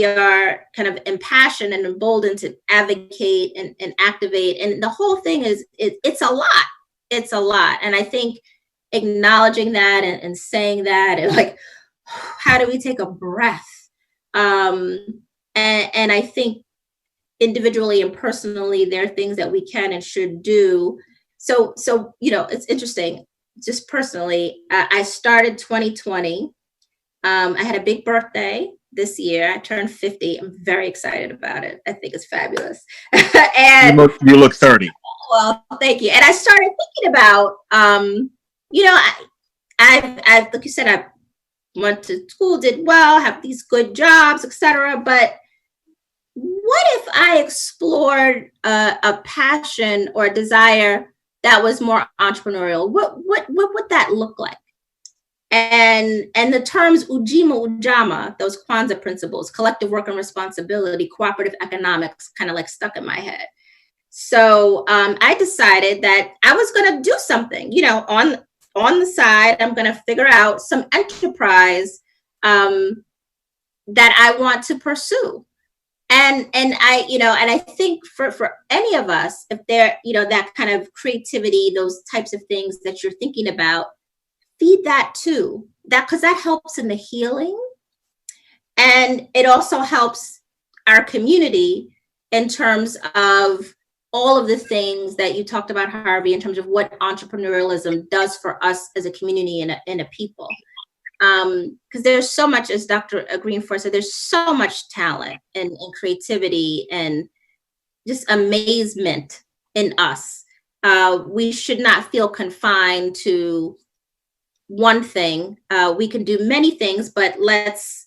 are kind of impassioned and emboldened to advocate and activate. And the whole thing it's a lot. It's a lot. And I think acknowledging that and saying that, and like, how do we take a breath? And I think individually and personally, there are things that we can and should do. So it's interesting. Just personally, I started 2020. I had a big birthday this year. I turned 50. I'm very excited about it. I think it's fabulous. And you look 30. Well, thank you. And I started thinking about, I like you said, I went to school, did well, have these good jobs, etc. But what if I explored a passion or a desire that was more entrepreneurial? What would that look like? And the terms Ujima Ujama, those Kwanzaa principles, collective work and responsibility, cooperative economics, kind of like stuck in my head. So I decided that I was going to do something, on the side. I'm going to figure out some enterprise that I want to pursue. And I think for any of us, if there, that kind of creativity, those types of things that you're thinking about, feed that too, because that helps in the healing. And it also helps our community in terms of all of the things that you talked about, Harvey, in terms of what entrepreneurialism does for us as a community and a people. Because there's so much, as Dr. Green-Forde said, there's so much talent and creativity and just amazement in us. We should not feel confined to one thing. We can do many things, but let's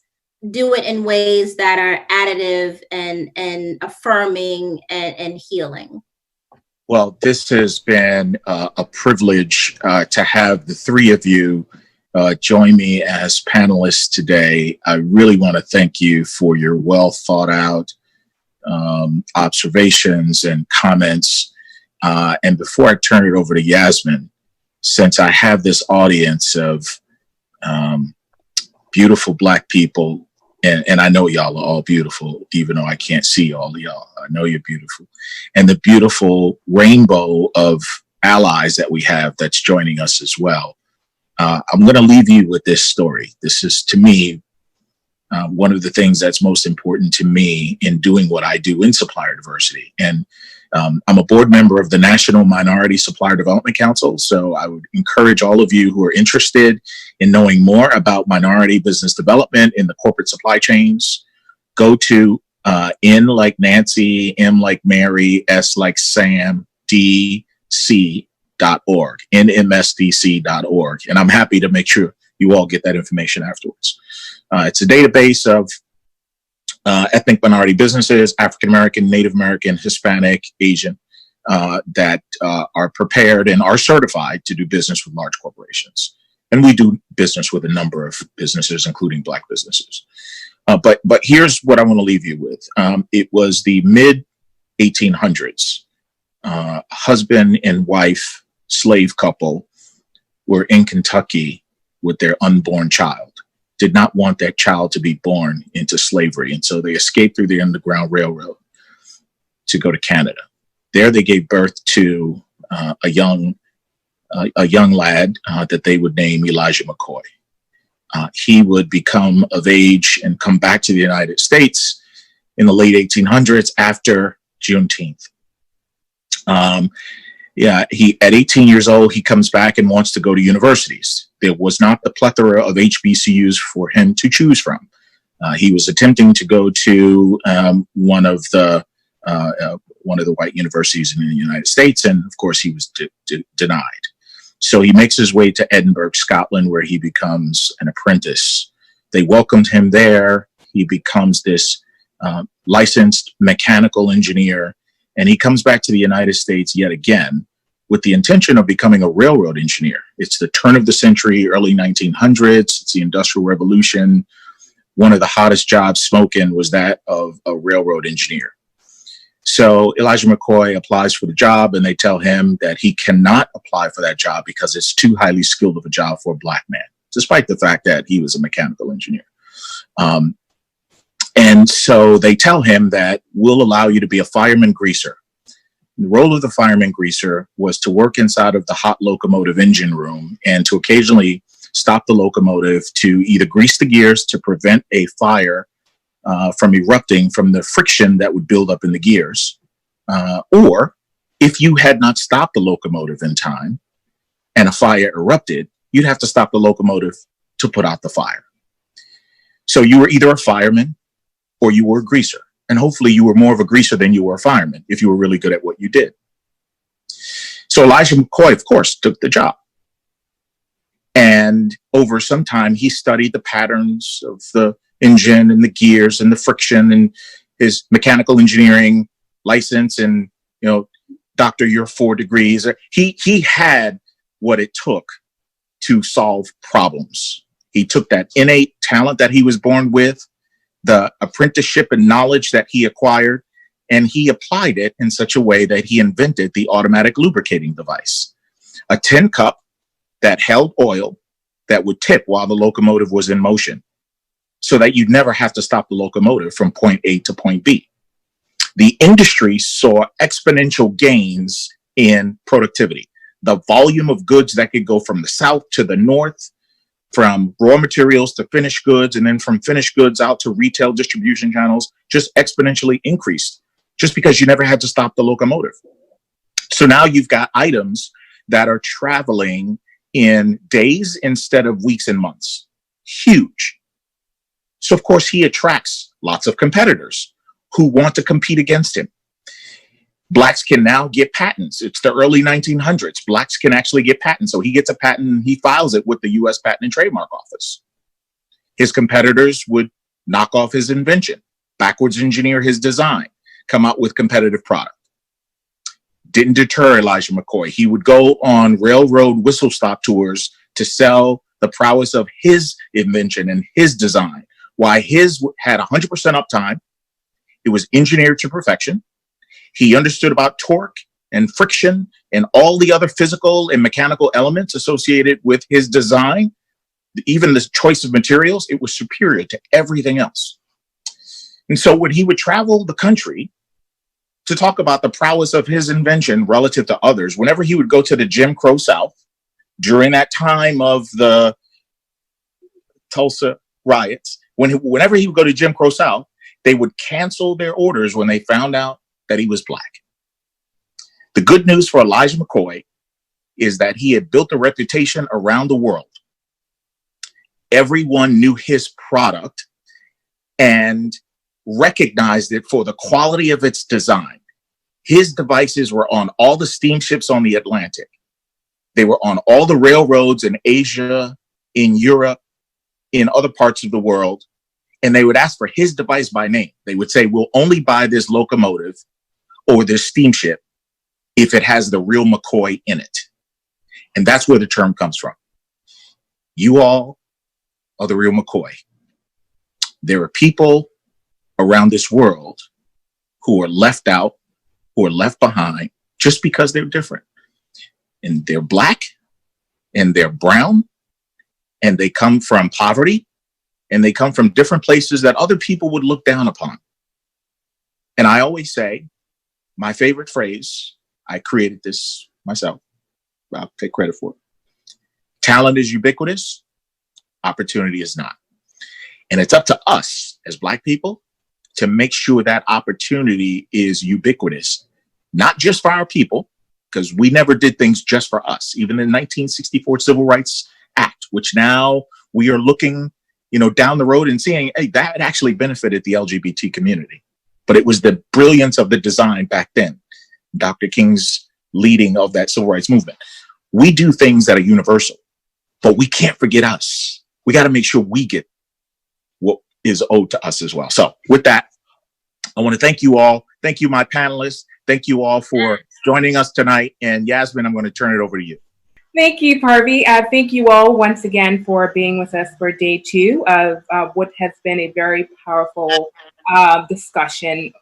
do it in ways that are additive and affirming and healing. Well, this has been a privilege to have the three of you join me as panelists today. I really want to thank you for your well thought out observations and comments. And before I turn it over to Yasmin, since I have this audience of beautiful Black people, and I know y'all are all beautiful, even though I can't see all of y'all. I know you're beautiful. And the beautiful rainbow of allies that we have that's joining us as well. I'm going to leave you with this story. This is, to me, one of the things that's most important to me in doing what I do in supplier diversity. And I'm a board member of the National Minority Supplier Development Council. So I would encourage all of you who are interested in knowing more about minority business development in the corporate supply chains, go to N like Nancy, M like Mary, S like Sam, DC.org, nmsdc.org. And I'm happy to make sure you all get that information afterwards. It's a database of ethnic minority businesses, African American, Native American, Hispanic, Asian, that are prepared and are certified to do business with large corporations. And we do business with a number of businesses, including Black businesses. But here's what I want to leave you with. It was the mid 1800s. Husband and wife slave couple were in Kentucky with their unborn child, did not want that child to be born into slavery. And so they escaped through the Underground Railroad to go to Canada. There they gave birth to a young lad that they would name Elijah Mccoy. He would become of age and come back to the United States in the late 1800s after Juneteenth. At 18 years old, he comes back and wants to go to universities. There was not the plethora of HBCUs for him to choose from. He was attempting to go to one of the white universities in the United States, and of course, he was denied. So he makes his way to Edinburgh, Scotland, where he becomes an apprentice. They welcomed him there. He becomes this licensed mechanical engineer, and he comes back to the United States yet again with the intention of becoming a railroad engineer. It's the turn of the century, early 1900s. It's the Industrial Revolution. One of the hottest jobs smoking was that of a railroad engineer. So Elijah Mccoy applies for the job, and they tell him that he cannot apply for that job because it's too highly skilled of a job for a Black man, despite the fact that he was a mechanical engineer. And so they tell him that we'll allow you to be a fireman greaser. The role of the fireman greaser was to work inside of the hot locomotive engine room and to occasionally stop the locomotive to either grease the gears to prevent a fire from erupting from the friction that would build up in the gears. Or if you had not stopped the locomotive in time and a fire erupted, you'd have to stop the locomotive to put out the fire. So you were either a fireman or you were a greaser. And hopefully you were more of a greaser than you were a fireman if you were really good at what you did. So Elijah Mccoy, of course, took the job. And over some time, he studied the patterns of the engine and the gears and the friction, and his mechanical engineering license and, doctor, your 4 degrees. He had what it took to solve problems. He took that innate talent that he was born with, the apprenticeship and knowledge that he acquired, and he applied it in such a way that he invented the automatic lubricating device, a tin cup that held oil that would tip while the locomotive was in motion so that you'd never have to stop the locomotive from point A to point B. The industry saw exponential gains in productivity. The volume of goods that could go from the south to the north, from raw materials to finished goods, and then from finished goods out to retail distribution channels, just exponentially increased just because you never had to stop the locomotive. So now you've got items that are traveling in days instead of weeks and months. Huge. So of course he attracts lots of competitors who want to compete against him. Blacks can now get patents. It's the early 1900s. Blacks can actually get patents. So he gets a patent and he files it with the US Patent and Trademark Office. His competitors would knock off his invention, backwards engineer his design, come out with competitive product. Didn't deter Elijah Mccoy. He would go on railroad whistle stop tours to sell the prowess of his invention and his design. Why his had 100% uptime. It was engineered to perfection. He understood about torque and friction and all the other physical and mechanical elements associated with his design. Even the choice of materials, it was superior to everything else. And so when he would travel the country to talk about the prowess of his invention relative to others, whenever he would go to the Jim Crow South during that time of the Tulsa riots, whenever he would go to Jim Crow South, they would cancel their orders when they found out that he was Black. The good news for Elijah Mccoy is that he had built a reputation around the world. Everyone knew his product and recognized it for the quality of its design. His devices were on all the steamships on the Atlantic. They were on all the railroads in Asia, in Europe, in other parts of the world. and they would ask for his device by name. They would say, we'll only buy this locomotive or this steamship if it has the real Mccoy in it. And that's where the term comes from. You all are the real Mccoy. There are people around this world who are left out, who are left behind just because they're different. And they're Black, and they're brown, and they come from poverty, and they come from different places that other people would look down upon. And I always say, my favorite phrase, I created this myself, I'll take credit for it. Talent is ubiquitous, opportunity is not. And it's up to us as Black people to make sure that opportunity is ubiquitous, not just for our people, because we never did things just for us. Even in 1964 Civil Rights Act, which now we are looking, down the road and seeing, hey, that actually benefited the LGBT community. But it was the brilliance of the design back then, Dr. King's leading of that civil rights movement. We do things that are universal, but we can't forget us. We got to make sure we get what is owed to us as well. So with that, I want to thank you all. Thank you, my panelists. Thank you all for joining us tonight. And Yasmin, I'm going to turn it over to you. Thank you, Harvey. Thank you all once again for being with us for day 2 of what has been a very powerful discussion,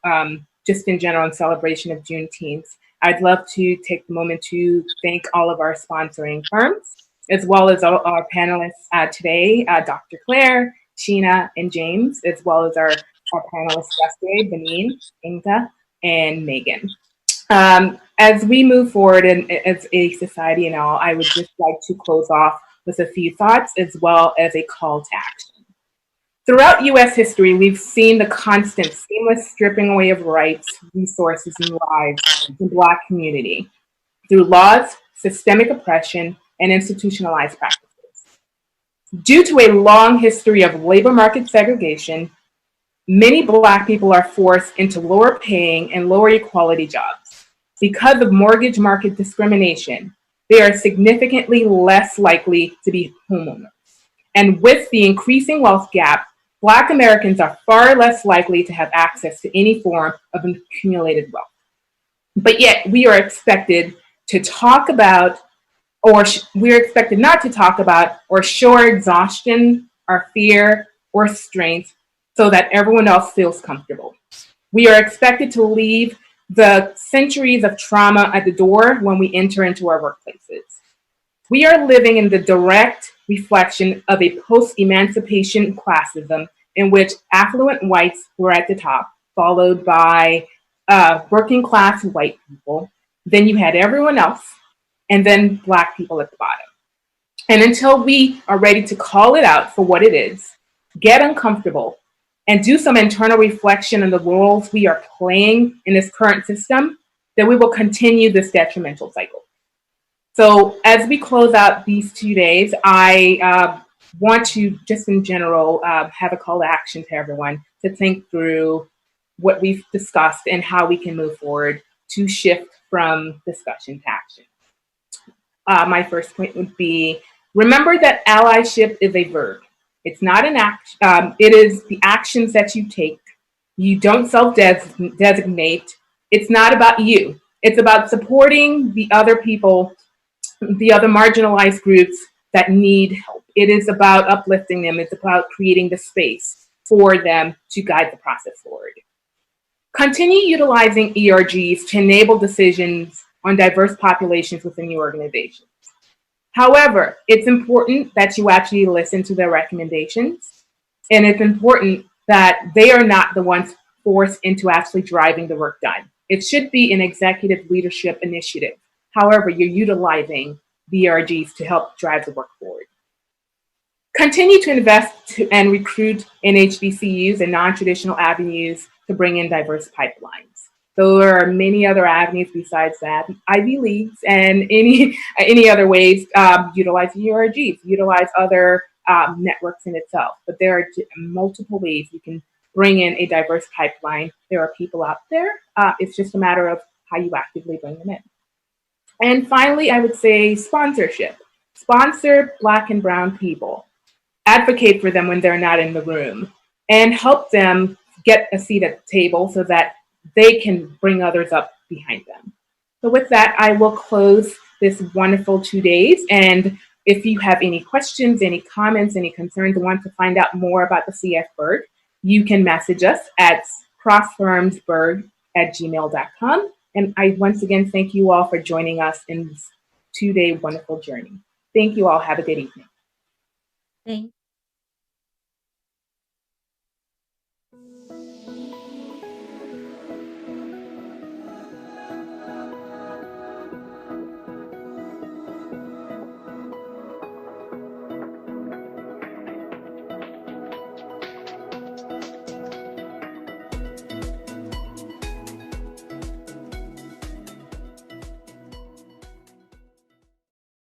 just in general in celebration of Juneteenth. I'd love to take the moment to thank all of our sponsoring firms, as well as all our panelists today, Dr. Claire, Sheena, and James, as well as our panelists yesterday, Benin, Inga, and Megan. As we move forward as a society and all, I would just like to close off with a few thoughts as well as a call to action. Throughout U.S. history, we've seen the constant seamless stripping away of rights, resources, and lives in the Black community through laws, systemic oppression, and institutionalized practices. Due to a long history of labor market segregation, many Black people are forced into lower paying and lower equality jobs. Because of mortgage market discrimination, they are significantly less likely to be homeowners. And with the increasing wealth gap, Black Americans are far less likely to have access to any form of accumulated wealth. But yet we are expected to talk about, or we're expected not to talk about, or show our exhaustion, our fear, or strength so that everyone else feels comfortable. We are expected to leave the centuries of trauma at the door when we enter into our workplaces. We are living in the direct reflection of a post-emancipation classism in which affluent whites were at the top, followed by working class white people. Then you had everyone else, and then Black people at the bottom. And until we are ready to call it out for what it is, get uncomfortable, and do some internal reflection on the roles we are playing in this current system, then we will continue this detrimental cycle. So as we close out these 2 days, I want to just in general have a call to action to everyone to think through what we've discussed and how we can move forward to shift from discussion to action. My first point would be, remember that allyship is a verb. It's not an action. It is the actions that you take. You don't self-designate. It's not about you. It's about supporting the other people, the other marginalized groups that need help. It is about uplifting them. It's about creating the space for them to guide the process forward. Continue utilizing ERGs to enable decisions on diverse populations within your organization. However, it's important that you actually listen to their recommendations, and it's important that they are not the ones forced into actually driving the work done. It should be an executive leadership initiative. However, you're utilizing BRGs to help drive the work forward. Continue to invest and recruit in HBCUs and non-traditional avenues to bring in diverse pipelines. There are many other avenues besides that, Ivy Leagues and any other ways, utilize URGs, utilize other networks in itself. But there are multiple ways you can bring in a diverse pipeline. There are people out there. It's just a matter of how you actively bring them in. And finally, I would say sponsorship. Sponsor Black and brown people. Advocate for them when they're not in the room. and help them get a seat at the table so that they can bring others up behind them. So with that, I will close this wonderful 2 days. And if you have any questions, any comments, any concerns, and want to find out more about the Cfberg, you can message us at crossfirmsberg@gmail.com. And I once again thank you all for joining us in this 2-day wonderful journey. Thank you all. Have a good evening. Thank